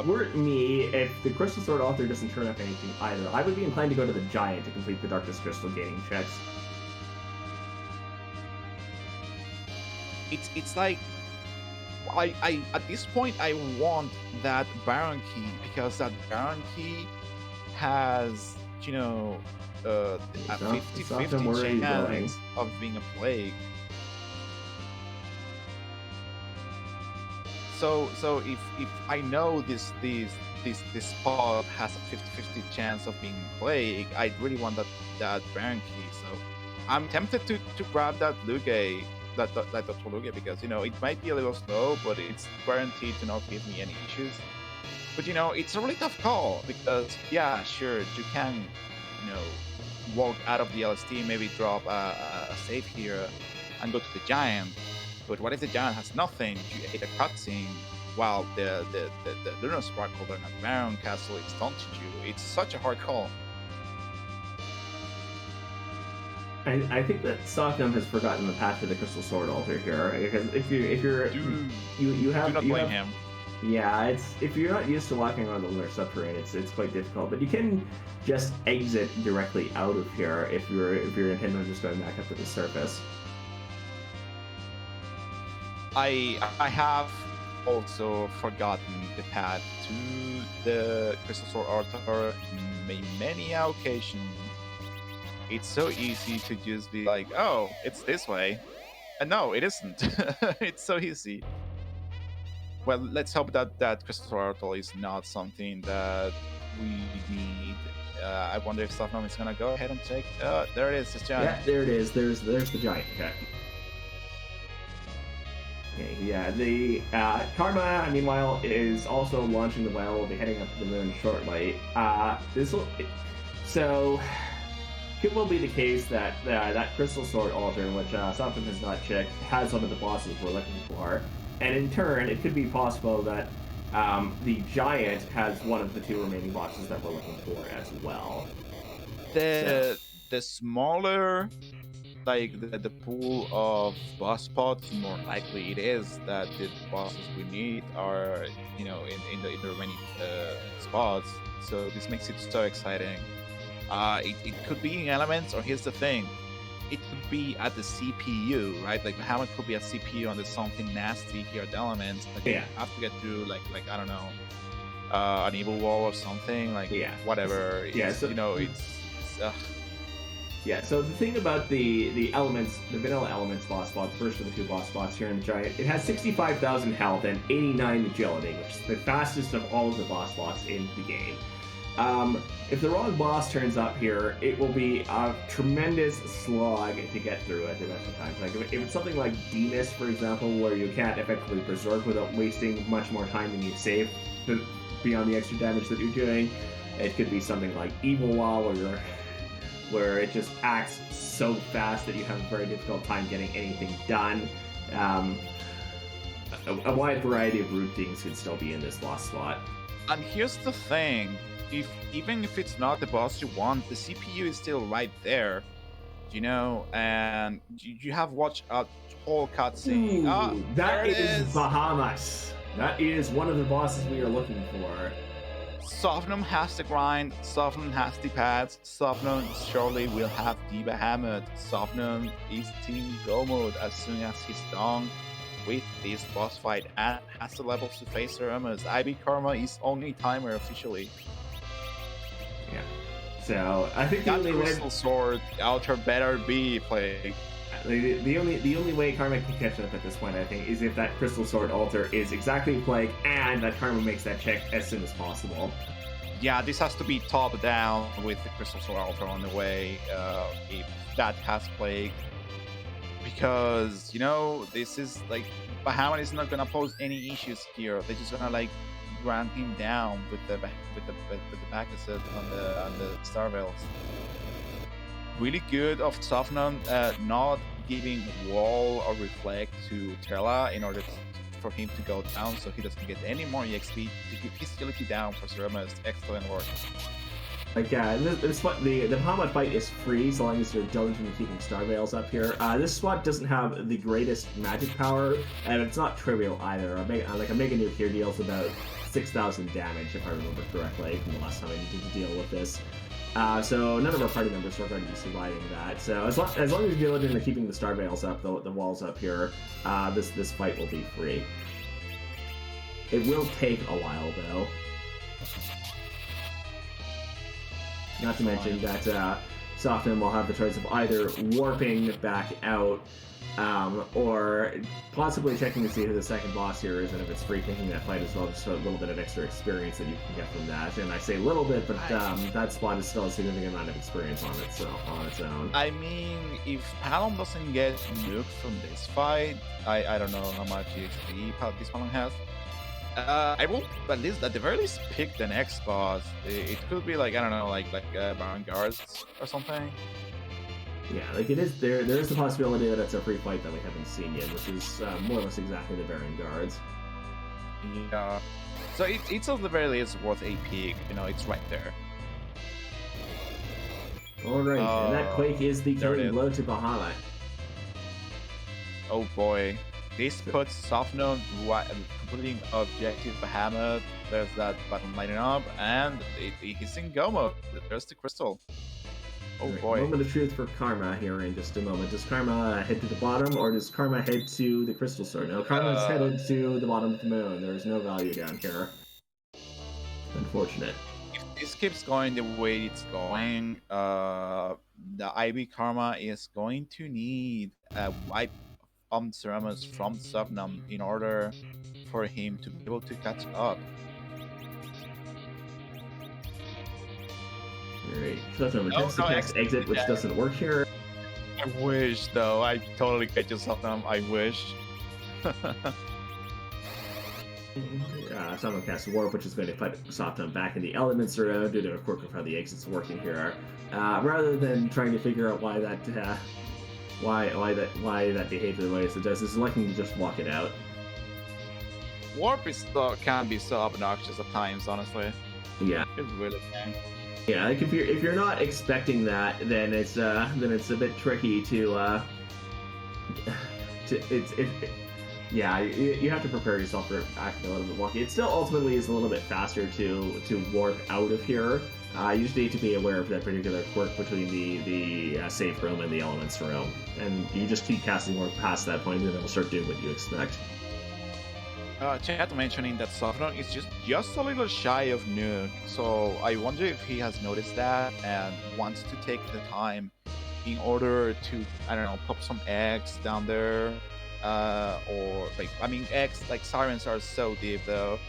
Were it me, if the Crystal Sword altar doesn't turn up anything either, I would be inclined to go to the Giant to complete the Darkness Crystal gaining checks. It's like I at this point I want that Baron key, because that Baron key has, you know, a 50-50 chance of being a plague. So if I know this spot has a 50-50 chance of being plague, I really want that Baron key. So I'm tempted to grab that Luge. That Dr. Luge, because, you know, it might be a little slow, but it's guaranteed to not give me any issues. But, you know, it's a really tough call, because, yeah, sure, you can, you know, walk out of the LST, maybe drop a save here and go to the Giant. But what if the Giant has nothing? You hit a cutscene while the Lunar Sparkle and the Baron Castle is taunting you. It's such a hard call. I think that Softnum has forgotten the path to the Crystal Sword altar here, because if you're you have do not blame him. Yeah, if you're not used to walking around the lunar subterranean, it's quite difficult. But you can just exit directly out of here if you're intending on just going back up to the surface. I have also forgotten the path to the Crystal Sword altar many occasions. It's so easy to just be like, oh, it's this way. And no, it isn't. It's so easy. Well, let's hope that Crystal Sword altar is not something that we need. I wonder if Softnum is gonna go ahead and check. There it is, this Giant. Yeah, there it is. There's the Giant. Okay, yeah, the Karma, meanwhile, is also launching the well. Will be heading up to the moon shortly. So it will be the case that that Crystal Sword altar, which Softnum has not checked, has one of the bosses we're looking for. And in turn, it could be possible that the Giant has one of the two remaining bosses that we're looking for as well. The smaller, like the pool of boss spots, more likely it is that the bosses we need are, you know, in the remaining spots. So this makes it so exciting. It could be in elements, or here's the thing, it could be at the CPU, right? Like Bahamut could be a CPU and there's something nasty here at the elements. Like you have to get through like I don't know, an evil wall or something. Like whatever. So, you know, it's yeah. So the thing about the elements, the vanilla elements boss spot, the first of the two boss spots here in the Giant, it has 65,000 health and 89 agility, which is the fastest of all of the boss spots in the game. If the wrong boss turns up here, it will be a tremendous slog to get through at the best of times. Like if it's something like Demus, for example, where you can't effectively berserk without wasting much more time than you save beyond the extra damage that you're doing, it could be something like Evil Wall, where it just acts so fast that you have a very difficult time getting anything done. A wide variety of root things could still be in this boss slot. And here's the thing. Even if it's not the boss you want, the CPU is still right there, you know, and you have watched a whole cutscene. That is Bahamut. That is one of the bosses we are looking for. Softnum has the grind, Softnum has the pads, Softnum surely will have the Behemoth. Softnum is Team Go mode as soon as he's done with this boss fight and has the levels to face Zemus. IBKarma is only timer officially. Yeah. So I think the That only way Crystal Sword Altar better be played. the only way Karma can catch up at this point, I think, is if that Crystal Sword Altar is exactly Plague and that Karma makes that check as soon as possible. Yeah, this has to be top down with the Crystal Sword Altar on the way. If that has Plague, because you know this is like Bahamut is not gonna pose any issues here. They're just gonna like run him down with the back asset on the Star Veils. Really good of Softnum not giving wall or reflect to Terla in order for him to go down, so he doesn't get any more EXP to keep his agility down for Zemus. Excellent work. Like, yeah, the Bahamut fight is free so long as you're diligent in keeping Star Veils up here. This spot doesn't have the greatest magic power, and it's not trivial either. Like a Mega Nuke here deals about 6,000 damage, if I remember correctly, from the last time I needed to deal with this. So none of our party members are going to be surviving that. So as long as you're diligent in keeping the Star Veils up, the walls up here, this fight will be free. It will take a while, though. Not to mention that Softnum will have the choice of either warping back out or possibly checking to see who the second boss here is, and if it's free, taking that fight as well, just a little bit of extra experience that you can get from that. And I say little bit, but that spot is still a significant amount of experience on its own. I mean, if Palom doesn't get nuked from this fight, I don't know how much EXP this Palom has. I will at the very least pick the next boss. It could be like, I don't know, like Baron Guards or something. Yeah, like it is. There is the possibility that it's a free fight that we haven't seen yet, which is more or less exactly the Baron Guards. Yeah. So it's at the very least worth a peek. You know, it's right there. All right, and that Quake is the killing blow to Bahamut. Oh boy. This puts Softnum completing objective Behemoth. There's that button lighting up, and he's in go mode. There's the crystal. Oh boy. Moment of truth for Karma here in just a moment. Does Karma head to the bottom, or does Karma head to the crystal sword? No, Karma's headed to the bottom of the moon. There's no value down here. Unfortunate. If this keeps going the way it's going, the IBKarma is going to need a wipe Zemus from Softnum in order for him to be able to catch up. Alright, Softnum attempts to cast exit, which doesn't work here. I wish, though. I totally get you, Softnum. I wish. Softnum casts Warp, which is going to put Softnum back in the elements around due to a quirk of how the exit's working here. Rather than trying to figure out why that behaves the way it does, is electing to just walk it out. Warp can be so obnoxious at times, honestly. Yeah, it really can. Yeah, like if you're not expecting that, then it's a bit tricky to you have to prepare yourself for acting a little bit wonky. It still ultimately is a little bit faster to warp out of here. You just need to be aware of that particular quirk between the safe room and the elements room, and you just keep casting warp past that point, and then it'll start doing what you expect. Chat mentioning that Softnum is just a little shy of nuke, so I wonder if he has noticed that and wants to take the time in order to, I don't know, pop some eggs down there, or like, I mean, eggs like sirens are so deep though.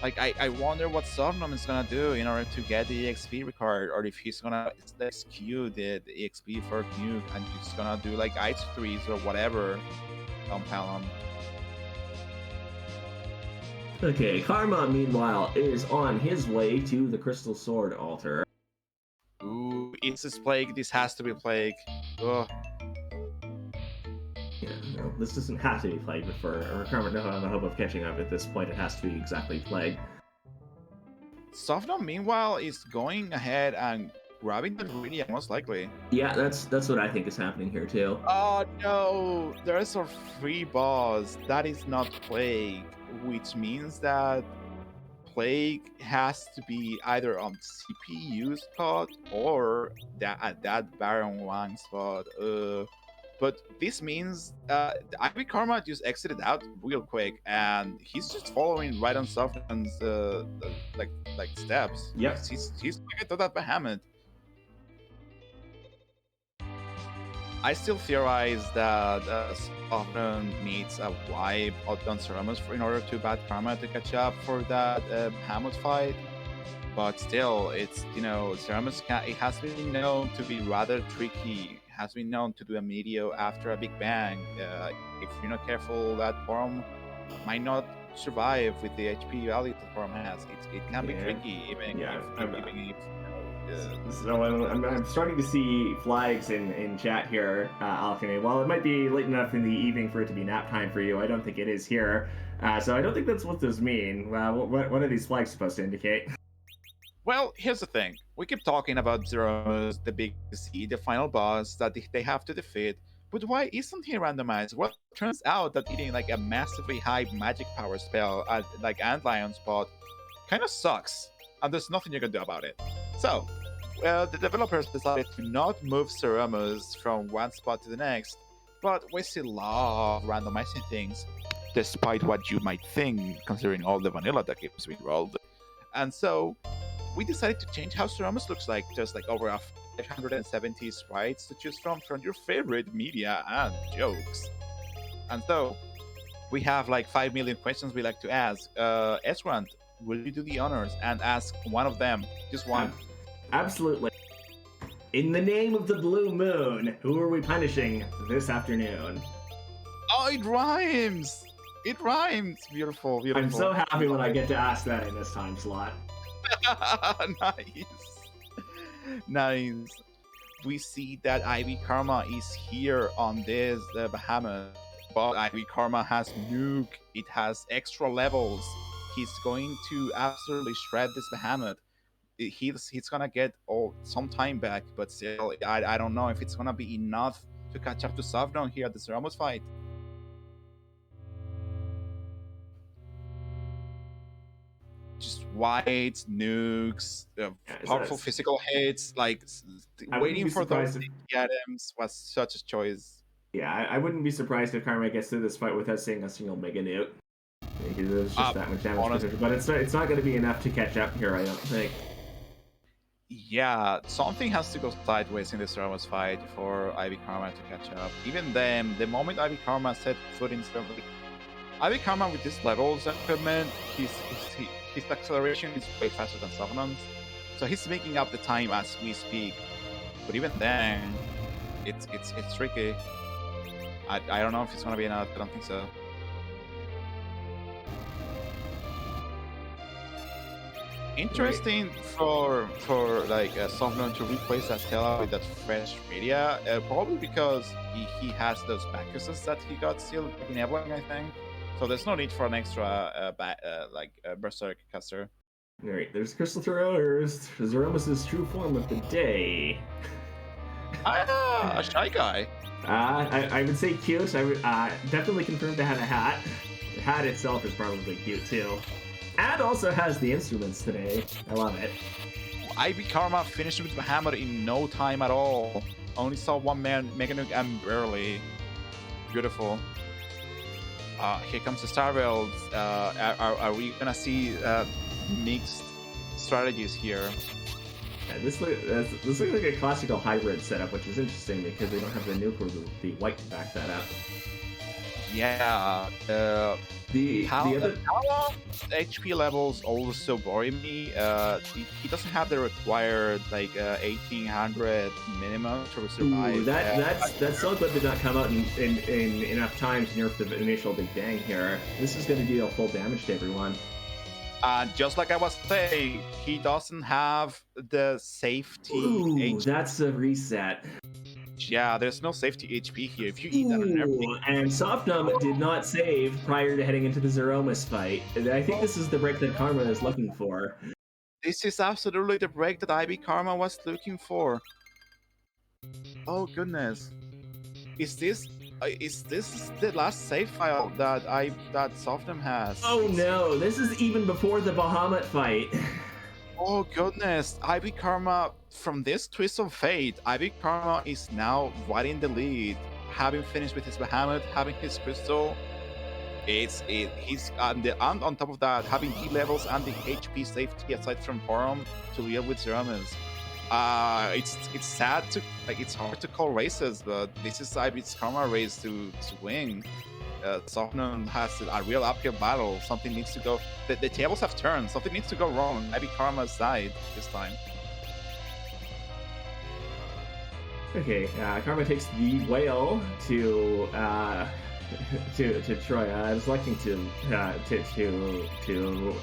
Like, I wonder what Softnum is gonna do in order to get the EXP required, or if he's gonna skew the EXP for nuke and he's gonna do like ice threes or whatever on Palom. Okay, Karma, meanwhile, is on his way to the Crystal Sword altar. Ooh, it's this Plague. This has to be Plague. Ugh. Yeah, no, this doesn't have to be Plague, but for Karma to have a hope of catching up at this point, it has to be exactly Plague. Softnum, meanwhile, is going ahead and grabbing the Ruidia, most likely. Yeah, that's what I think is happening here, too. Oh, no! There's a free boss. That is not Plague, which means that Plague has to be either on CPU spot or at that Baron 1 spot. But this means IBKarma just exited out real quick, and he's just following right on Softnum's like steps. Yep. He's going to that behemoth. I still theorize that Softnum needs a wipe on Zemus in order to bad karma to catch up for that behemoth fight. But still, it's, Zemus it has been known to be rather tricky. Has been known to do a meteor after a big bang. If you're not careful, that form might not survive with the HP value the form has. It can be tricky, even if So I'm starting to see flags in chat here, Alchemy. While it might be late enough in the evening for it to be nap time for you, I don't think it is here. So I don't think that's what those mean. What are these flags supposed to indicate? Well, here's the thing. We keep talking about Zemus, the big C, the final boss that they have to defeat. But why isn't he randomized? Well, it turns out that eating like a massively high magic power spell at like Antlion spot kind of sucks, and there's nothing you can do about it. So, the developers decided to not move Zemus from one spot to the next, but we still love randomizing things, despite what you might think, considering all the vanilla that keeps being rolled. And so, we decided to change how Zemus looks like, just like over 570 sprites to choose from your favorite media and jokes. And so, we have like 5 million questions we like to ask. Esrand, will you do the honors and ask one of them, just one? Absolutely. In the name of the blue moon, who are we punishing this afternoon? Oh, it rhymes! It rhymes! Beautiful, beautiful. I'm so happy when I get to ask that in this time slot. Nice. Nice. We see that IBKarma is here on this behemoth, but IBKarma has nuke. It has extra levels. He's going to absolutely shred this behemoth. He's gonna get some time back, but still, I don't know if it's gonna be enough to catch up to Softnum here at the Zemus fight. Just whites, nukes, powerful physical hits, like waiting for those items was such a choice. Yeah, I wouldn't be surprised if Karma gets through this fight without seeing a single mega nuke. There's just that much damage, but it's not going to be enough to catch up here, I don't think. Yeah, something has to go sideways in this Zemus fight for IBKarma to catch up. Even then, the moment IBKarma set foot in Zemus, IBKarma with these levels of equipment, his acceleration is way faster than Softnum's, so he's making up the time as we speak. But even then, it's tricky. I don't know if it's gonna be enough. I don't think so. Interesting for like Softnum to replace that Tela with that fresh media, probably because he has those backuses that he got still enabling, I think. So there's no need for an extra Berserk caster. Alright, there's Crystal Throwers, Zemus' true form of the day. A shy guy. I would say cute. I would definitely confirmed to have a hat. The hat itself is probably cute too. And also has the instruments today. I love it. IBKarma finished with Behemoth in no time at all. Only saw one man Mega Nuke and barely. Beautiful. Here comes the Star Rails. Are we gonna see mixed strategies here? Yeah, this looks like a classical hybrid setup, which is interesting because they don't have the nuke or the white to back that up. Yeah. The other HP levels also worry me. He doesn't have the required 1800 minimum to survive. Ooh, that Silkwood did not come out in enough time to nerf the initial Big Bang here. This is going to deal full damage to everyone. Just like I was saying, he doesn't have the safety. Ooh, that's a reset. Yeah, there's no safety HP here. If you eat that and everything. And Softnum did not save prior to heading into the Zemus fight. I think this is the break that Karma is looking for. This is absolutely the break that IBKarma was looking for. Oh goodness. Is this Is this the last save file that Softnum has? Oh no, this is even before the Bahamut fight. Oh goodness, IBKarma, from this twist of fate, IBKarma is now right in the lead, having finished with his Bahamut, having his crystal. He's on top of that, having D levels and the HP safety aside from Forum to deal with Zemus. It's sad to it's hard to call races, but this is IBKarma race to win. Softnum has a real uphill battle. Something needs to go. The tables have turned. Something needs to go wrong on IBKarma's side this time. Okay, Karma takes the whale to Troya, selecting to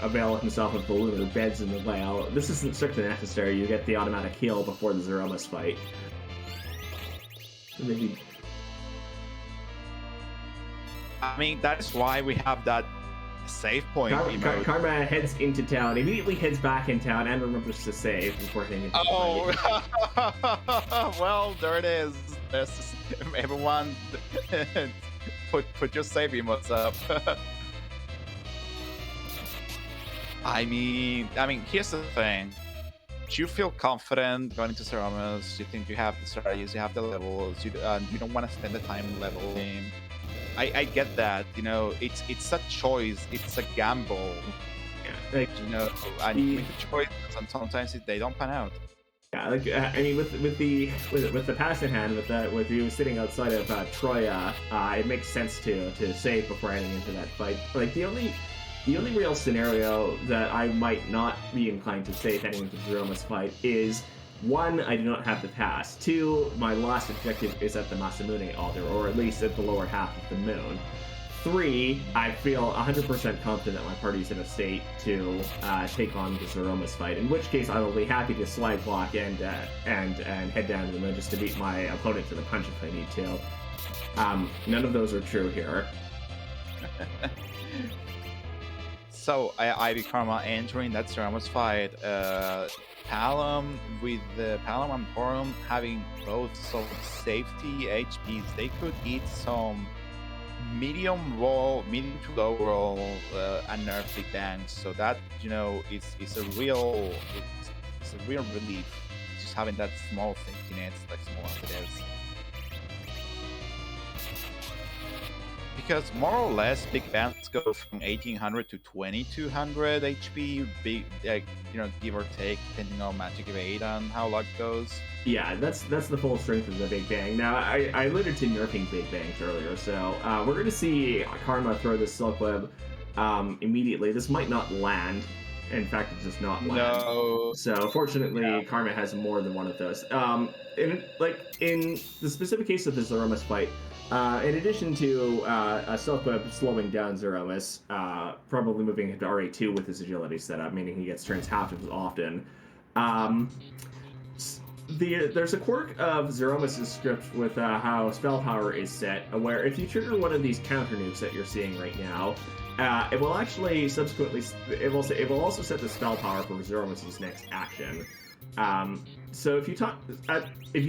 avail himself of the lunar beds in the whale. This isn't strictly necessary. You get the automatic heal before the Zemus fight. Maybe. I mean, that's why we have that save point. Karma heads into town, immediately heads back in town, and remembers to save before heading into the fight. Well, there it is. Everyone, put your save emotes up. I mean, here's the thing. Do you feel confident going into Zemus? You think you have the strategies, you have the levels, you don't want to spend the time leveling. I get that, it's a choice, it's a gamble. Yeah, like, and you make a choice, and sometimes they don't pan out. Yeah, like I mean, with the pass in hand, with you sitting outside of Troya, it makes sense to save before heading into that fight. Like the only real scenario that I might not be inclined to save heading into the Zemus fight is, 1, I do not have the pass. 2, my last objective is at the Masamune altar, or at least at the lower half of the moon. 3, I feel 100% confident that my party is in a state to take on the Zemus fight, in which case I will be happy to slide block and head down to the moon just to beat my opponent to the punch if I need to. None of those are true here. So, IBKarma entering that Zemus fight, Palom with the Palom and Forum having both some safety HPs, they could eat some medium to low roll and nerf big bangs. So that it's a real relief just having that small safety nets, like small as it is. Because more or less, big bands go from 1800 to 2200 HP, give or take, depending on magic evade and how luck goes. Yeah, that's the full strength of the Big Bang. Now, I alluded to nerfing Big Bangs earlier, so we're going to see Karma throw this Silk Web immediately. This might not land. In fact, it does not land. No. So, fortunately, Karma has more than one of those. In the specific case of the Zemus fight, in addition to a Silk Web slowing down Zemus, probably moving him to RA2 with his agility setup, meaning he gets turns half as often. There's a quirk of Zemus' script with how spell power is set, where if you trigger one of these counter nukes that you're seeing right now, it will actually subsequently it will also set the spell power for Zemus' next action. So if you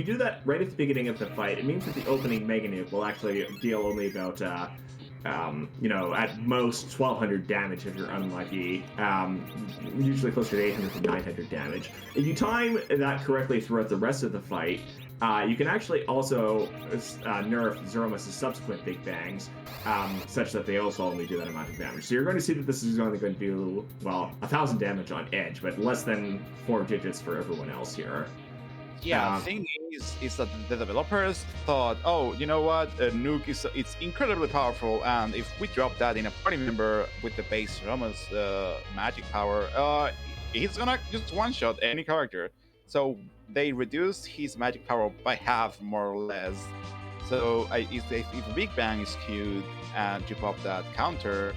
do that right at the beginning of the fight, it means that the opening Mega Nuke will actually deal only about at most 1200 damage if you're unlucky, usually closer to 800 to 900 damage. If you time that correctly throughout the rest of the fight, you can actually also nerf Zemus' subsequent Big Bangs, such that they also only do that amount of damage. So you're going to see that this is only going to do, 1,000 damage on Edge, but less than 4 digits for everyone else here. Yeah, the thing is that the developers thought, oh, you know what, a nuke it's incredibly powerful, and if we drop that in a party member with the base Zemus magic power, he's gonna just one-shot any character. So they reduced his magic power by half, more or less. So if a Big Bang is queued and you pop that counter,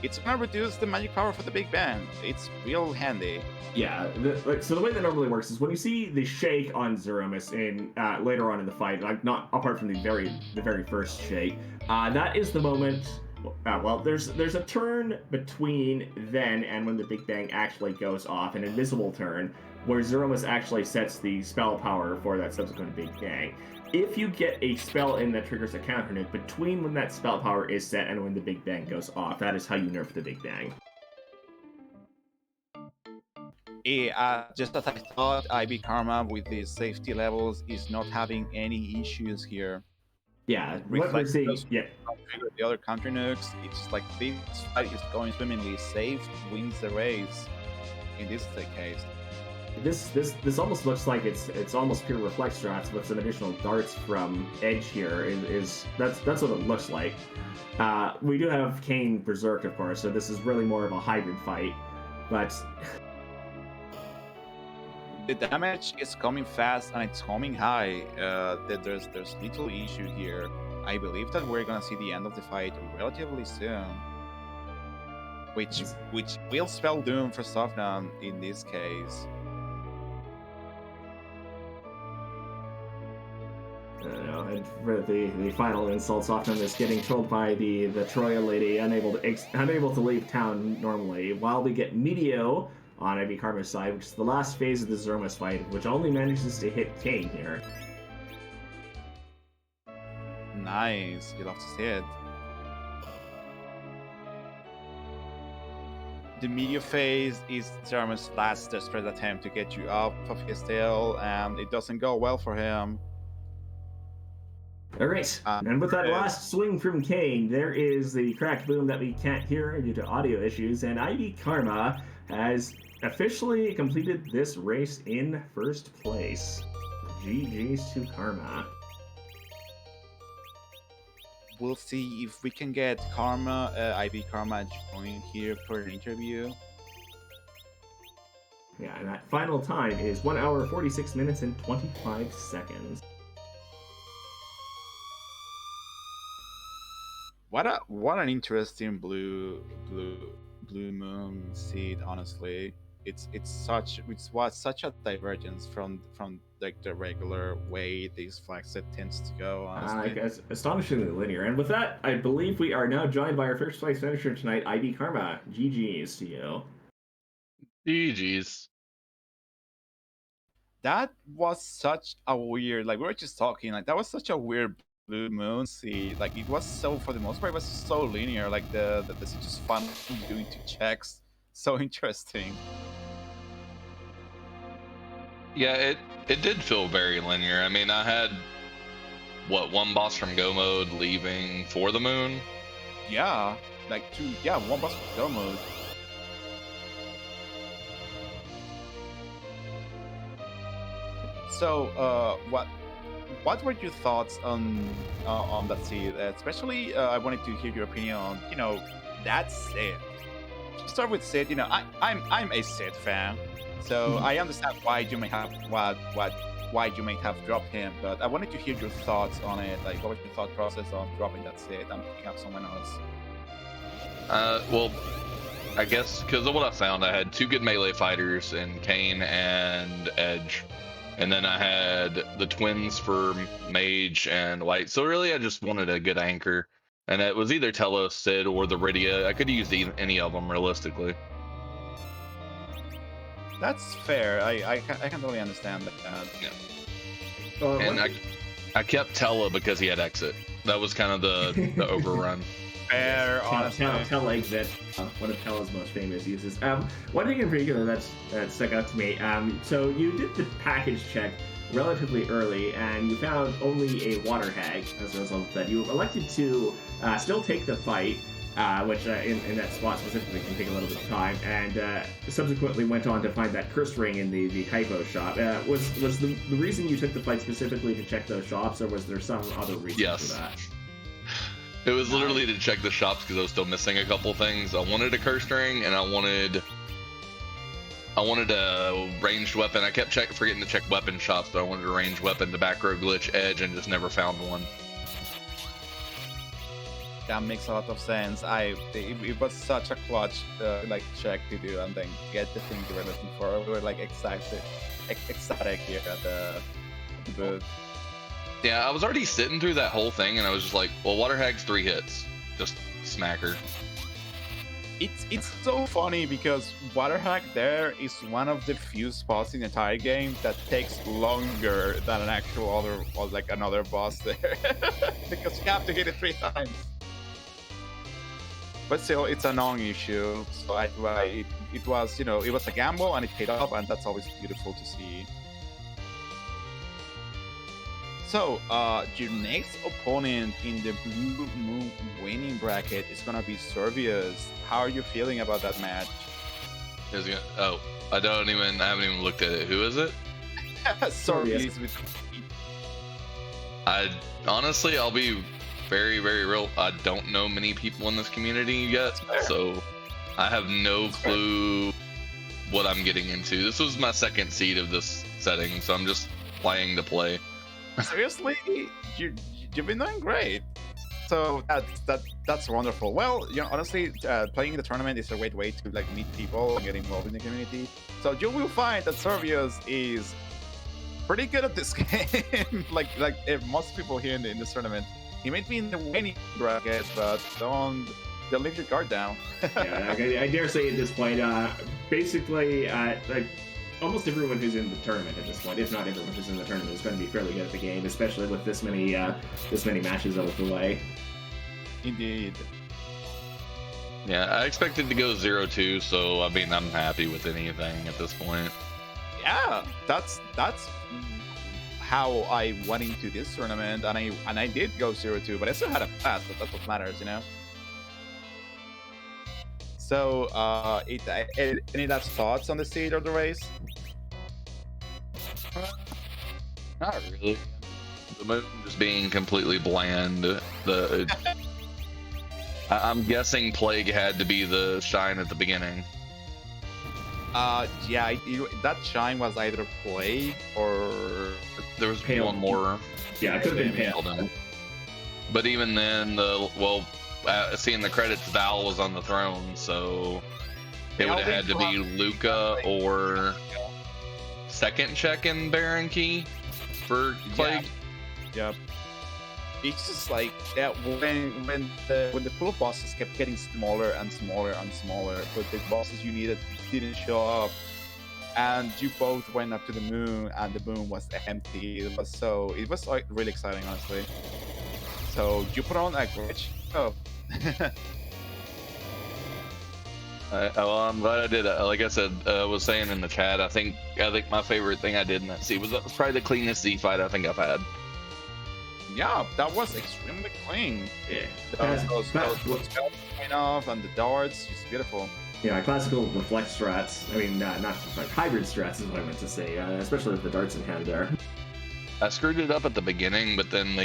it's gonna reduce the magic power for the Big Bang. It's real handy. Yeah, so the way that normally works is when you see the shake on Zemus in later on in the fight, like not apart from the very first shake, that is the moment. There's a turn between then and when the Big Bang actually goes off, an invisible turn, where Zemus actually sets the spell power for that subsequent Big Bang. If you get a spell in that triggers a counter nuke between when that spell power is set and when the Big Bang goes off, that is how you nerf the Big Bang. Just as I thought, IBKarma with these safety levels is not having any issues here. Yeah, what we're seeing, yeah. The other counter nukes, it's like this fight is going swimmingly. Safe wins the race. In this case, this almost looks like it's almost pure reflex strats with some additional darts from Edge here. That's what it looks like. We do have Kane Berserk, of course, so this is really more of a hybrid fight, but. The damage is coming fast and it's coming high. There's little issue here. I believe that we're gonna see the end of the fight relatively soon, which will spell doom for Softnum in this case. And for the final insult, Softnum is getting trolled by the Troya lady, unable to leave town normally, while we get Meteo on IBKarma's side, which is the last phase of the Zemus fight, which only manages to hit Kane here. Nice, he loves his head. The Meteor phase is Zemus' last desperate attempt to get you off of his tail, and it doesn't go well for him. Alright, and with that last swing from Kane, there is the cracked boom that we can't hear due to audio issues, and IBKarma has officially completed this race in first place. GG's to Karma. We'll see if we can get Karma, IBKarma join here for an interview. Yeah, and that final time is 1 hour, 46 minutes, and 25 seconds. What an interesting blue moon seed, honestly. It was such a divergence from like the regular way these flag set tends to go, honestly. It's astonishingly linear. And with that, I believe we are now joined by our first place finisher tonight, IBKarma. GG's to you. GG's. That was such a weird, like we were just talking, like that was such a weird blue moon seed. Like it was so, for the most part, it was so linear. Like the just fun doing 2 checks. So interesting. Yeah, it did feel very linear. I mean, I had one boss from Go mode leaving for the moon. Yeah, like 1 boss from Go mode. So, what were your thoughts on that seed? Especially, I wanted to hear your opinion on that Sid. To start with Sid, I'm a Sid fan, so I understand why you may have why you may have dropped him, but I wanted to hear your thoughts on it. Like, what was your thought process on dropping that Sid and picking up someone else? Well, I guess because of what I found, I had 2 good melee fighters in Kane and Edge. And then I had the twins for Mage and Light. So really, I just wanted a good anchor. And it was either Telos, Sid, or the Rydia. I could have used any of them, realistically. That's fair. I can totally understand that. Yeah. And I kept Tella because he had Exit. That was kind of the overrun. Fair, honestly. Tella Exit, one of Tella's most famous uses. One thing in particular that stuck out to me, so you did the package check relatively early, and you found only a water hag as a result of that. You elected to still take the fight, which in that spot specifically can take a little bit of time, and subsequently went on to find that curse ring in the hypo shop. Was the reason you took the fight specifically to check those shops, or was there some other reason for that? It was literally to check the shops because I was still missing a couple things. I wanted a curse ring, and I wanted a ranged weapon. I kept forgetting to check weapon shops, but I wanted a ranged weapon, the back row glitch, Edge, and just never found one. That makes a lot of sense. It was such a clutch check to do and then get the thing you were looking for. We were like ecstatic here at the booth. Yeah, I was already sitting through that whole thing, and I was just like, well, Water Hag's 3 hits. Just smack her. It's so funny because Water Hack there is one of the few spots in the entire game that takes longer than an actual other, or like another boss there, because you have to hit it 3 times. But still, it's a non-issue. So it was, you know, it was a gamble and it paid off, and that's always beautiful to see. So, your next opponent in the Blue Moon Waning bracket is gonna be Servius. How are you feeling about that match? Oh, I haven't even looked at it. Who is it? Servius with. Honestly, I'll be very, very real. I don't know many people in this community yet, so I have no clue what I'm getting into. This was my second seed of this setting, so I'm just playing to play. Seriously, you've been doing great. So that's wonderful. Well, you know, honestly, playing the tournament is a great way to like meet people and get involved in the community. So you will find that Servius is pretty good at this game. like most people here in this tournament. He might be in the winning bracket, but don't leave your guard down. Yeah, I dare say at this point, basically, like almost everyone who's in the tournament at this point, if not everyone who's in the tournament, is going to be fairly good at the game, especially with this many matches out of the way. Indeed. Yeah, I expected to go 0-2, so I mean, I'm happy with anything at this point. Yeah, that's how I went into this tournament, and I did go 0-2, but I still had a pass, but that's what matters, you know. So, any last thoughts on the state of the race? Not really. The moon just being completely bland. I'm guessing Plague had to be the shine at the beginning. Yeah, that shine was either Plague or there was Pale. one more. Yeah, it could have been Pale. But even then, seeing the credits, Val was on the throne, so it would have had to be Luca or second check in Baron Key for Plague. Yep. It's just like when the pool bosses kept getting smaller and smaller and smaller, but the bosses you needed didn't show up, and you both went up to the moon and the moon was empty. It was like really exciting, honestly. So you put on a great show. Well, I'm glad I did that. Like I said, I was saying in the chat, I think my favorite thing I did in that seed was probably the cleanest Z fight I think I've had. Yeah, that was extremely clean. Yeah. Those going off and the darts, just beautiful. Yeah, classical reflect strats. I mean, not like hybrid strats is what I meant to say, especially with the darts in hand there. I screwed it up at the beginning, but then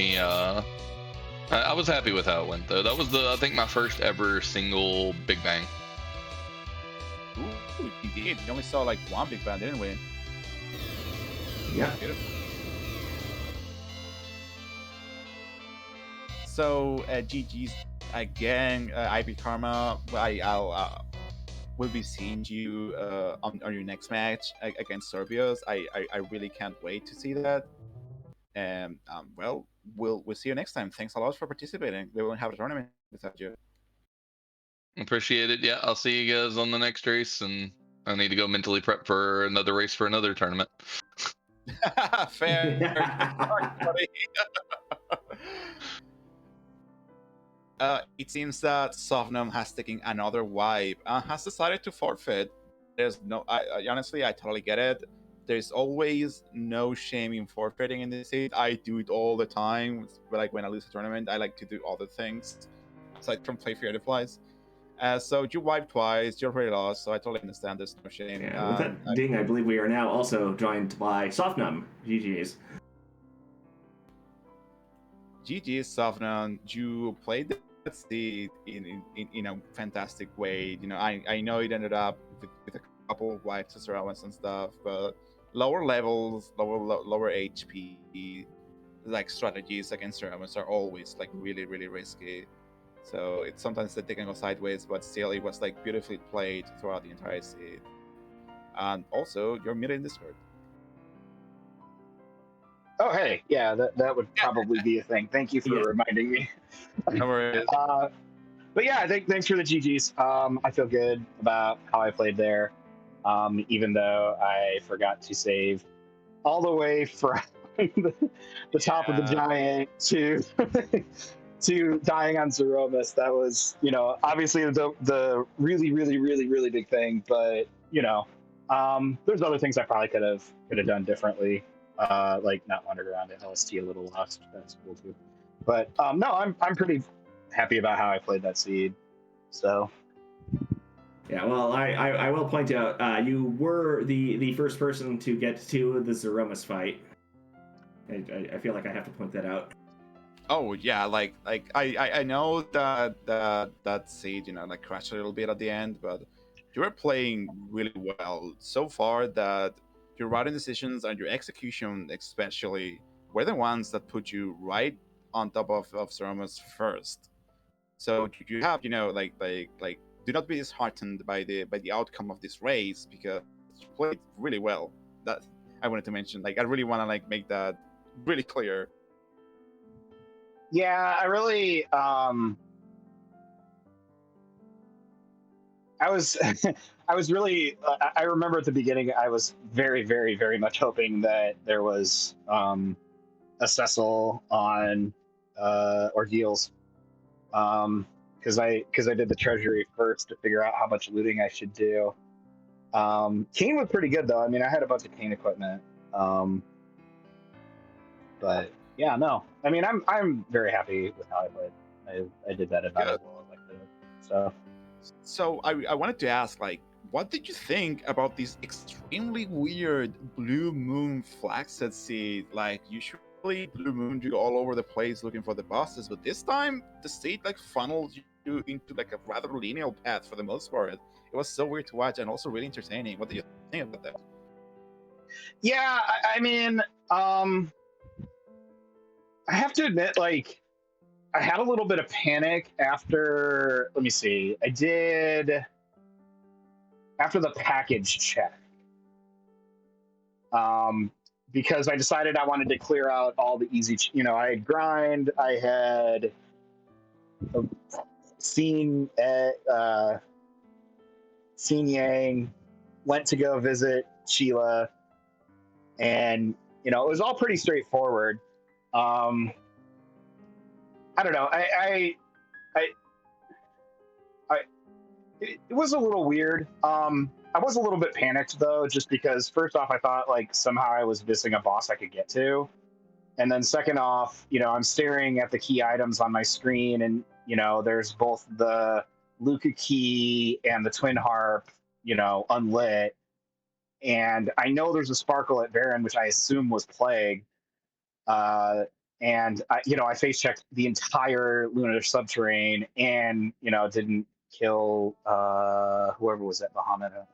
I was happy with how it went though. That was I think my first ever single Big Bang. Ooh, indeed. We only saw like one Big Bang, didn't we? Yeah. Beautiful. So, GG's again, IBKarma. I'll will be seeing you on your next match against Servius. I really can't wait to see that. And well, we'll see you next time. Thanks a lot for participating. We won't have a tournament without you. Appreciate it. Yeah, I'll see you guys on the next race, and I need to go mentally prep for another race for another tournament. Fair. It seems that Softnum has taken another wipe and has decided to forfeit. There's no, honestly, I totally get it. There's always no shame in forfeiting in this seat. I do it all the time. But like when I lose a tournament, I like to do other things aside from play Fear the Flies. So you wiped twice, you already lost, so I totally understand there's no shame. Yeah, with that ding, I believe we are now also joined by Softnum. GG's. GG's, Softnum. You played that seed in a fantastic way. You know, I know it ended up with a couple of wipes as well and stuff, but lower levels, lower HP, like strategies against Servants are always like really, really risky. So it's sometimes that they can go sideways, but still it was like beautifully played throughout the entire seed. And also, you're muted in Discord. Oh, hey, yeah, that would probably be a thing. Thank you for reminding me. No worries. But yeah, thanks for the GGs. I feel good about how I played there, even though I forgot to save all the way from the top of the giant to to dying on Zeromus. That was, obviously the really, really, really, really big thing. But there's other things I probably could have done differently, like not wandered around at LST a little lost. That's cool too. But no, I'm pretty happy about how I played that seed. So. Yeah, well, I will point out you were the first person to get to the Zeromus fight. I feel like I have to point that out. Oh yeah, like I know that seed, like crashed a little bit at the end, but you were playing really well so far that your routing decisions and your execution especially were the ones that put you right on top of Zeromus first. So you have, do not be disheartened by the outcome of this race because you played really well. That I wanted to mention. I really want to make that really clear. Yeah, I really I was I was really I remember at the beginning I was very, very, very much hoping that there was a Cecil on Ordeals. Because I did the Treasury first to figure out how much looting I should do. Kane was pretty good though. I mean, I had a bunch of Kane equipment. But yeah, no. I mean, I'm very happy with how I played. I did that about as well as I could. So I wanted to ask, what did you think about this extremely weird Blue Moon flag set seed? Usually Blue Moon you go all over the place looking for the bosses, but this time the seed funnels you into a rather linear path for the most part. It was so weird to watch and also really entertaining. What do you think about that? Yeah, I mean, I have to admit, I had a little bit of panic after, let me see, after the package check. Because I decided I wanted to clear out all the easy, I had grind, I had seen Yang, went to go visit Sheila, and it was all pretty straightforward. I don't know. It was a little weird. I was a little bit panicked though, just because first off, I thought somehow I was missing a boss I could get to, and then second off, I'm staring at the key items on my screen, and there's both the Luca key and the twin harp, unlit, and I know there's a sparkle at Baron, which I assume was Plague. And I face checked the entire lunar subterrane, and didn't kill whoever was at Bahamut. I don't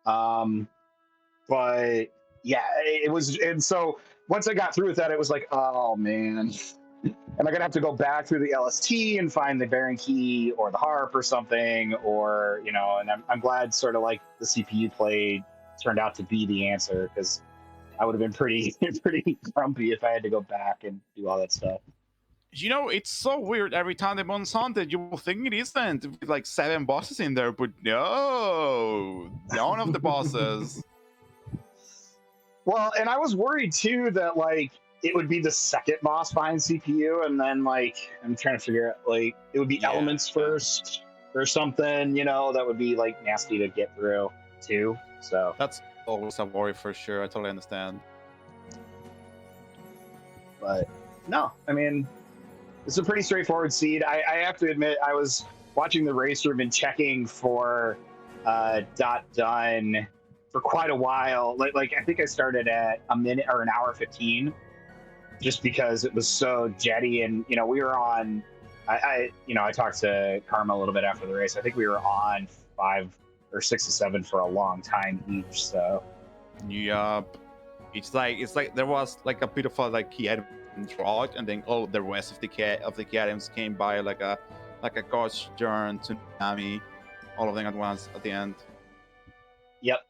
remember. But yeah, it was, and so once I got through with that, it was like, oh man, am I gonna have to go back through the LST and find the Baron key or the harp or something, or and I'm glad sort of the CPU play turned out to be the answer, because I would have been pretty grumpy if I had to go back and do all that stuff. It's so weird. Every time the moon's haunted, you will think it isn't with 7 bosses in there, but no, none of the bosses. Well, and I was worried too that it would be the second boss behind CPU, and then I'm trying to figure out it would be elements first or something, that would be nasty to get through too. So that's always a worry for sure. I totally understand. But no, I mean, it's a pretty straightforward seed. I have to admit, I was watching the race room and checking for dot done for quite a while. I think I started at a minute or an hour 15, just because it was so jetty, and we were on. I talked to Karma a little bit after the race. I think we were on 5 or 6 to 7 for a long time each. So yup, it's like there was a bit of a key item drought, and then all the rest of the key items came by like a ghost journey tsunami, all of them at once at the end. Yep.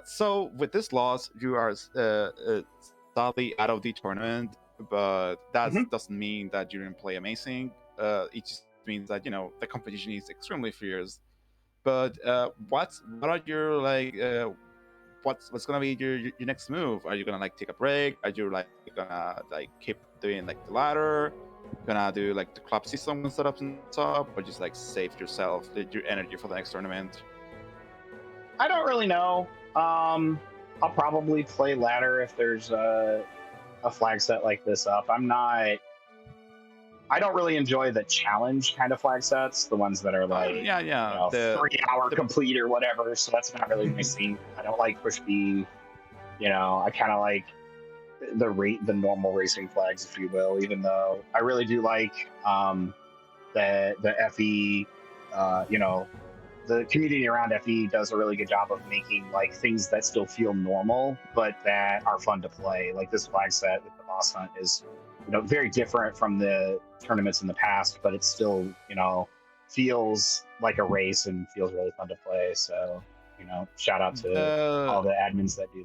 So with this loss, you are sadly out of the tournament, but that doesn't mean that you didn't play amazing. it just means that the competition is extremely fierce. But what are your what's gonna be your next move? Are you gonna take a break? Are you gonna keep doing the ladder? Gonna do the club system and setups and stuff, or just save yourself your energy for the next tournament? I don't really know. I'll probably play ladder if there's a flag set like this up. I don't really enjoy the challenge kind of flag sets, the ones that are yeah, 3-hour complete or whatever. So that's not really my scene. I don't like push B. I kind of like the normal racing flags, if you will. Even though I really do like the FE. The community around FE does a really good job of making things that still feel normal, but that are fun to play. Like this flag set with the boss hunt is, very different from the tournaments in the past, but it still, feels like a race and feels really fun to play. So, shout out to all the admins that do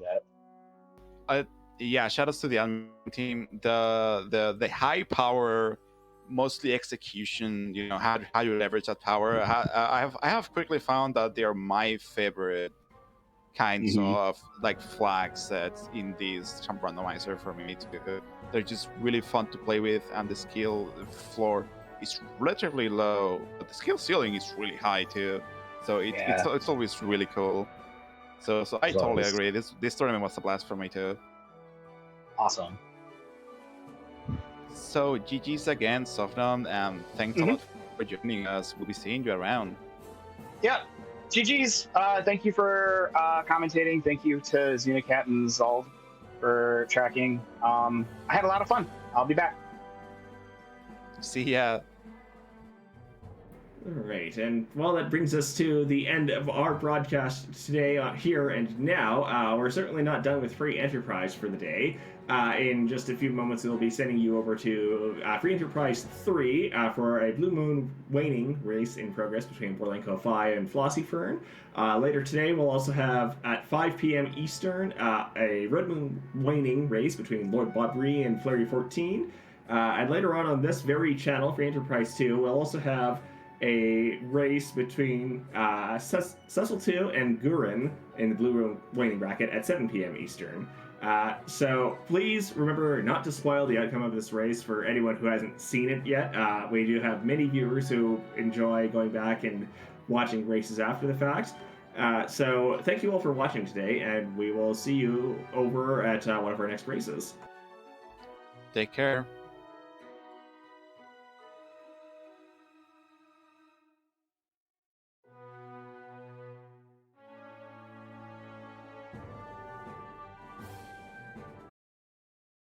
that. Yeah, shout outs to the admin team. The high power, mostly execution, how you leverage that power. I have quickly found that they are my favorite kinds of flag sets in these Champ randomizer for me too. They're just really fun to play with, and the skill floor is relatively low, but the skill ceiling is really high too. So it's always really cool. So I totally agree. This tournament was a blast for me too. Awesome. So GG's again, Softnum, and thanks a lot for joining us. We'll be seeing you around. Yeah. GG's. Thank you for commentating. Thank you to Xenocat and Zolv for tracking. I had a lot of fun. I'll be back. See ya. All right, and that brings us to the end of our broadcast today here and now. We're certainly not done with Free Enterprise for the day. In just a few moments, we'll be sending you over to Free Enterprise 3 for a Blue Moon Waning race in progress between Borlenko Phi and Flossie Fern. Later today, we'll also have at 5 p.m. Eastern a Red Moon Waning race between Lord Bobry and Flurry 14. And later on this very channel, Free Enterprise 2, we'll also have a race between Cecil 2 and Gurin in the Blue Room Waning bracket at 7 p.m. Eastern. So please remember not to spoil the outcome of this race for anyone who hasn't seen it yet. We do have many viewers who enjoy going back and watching races after the fact. So thank you all for watching today, and we will see you over at one of our next races. Take care.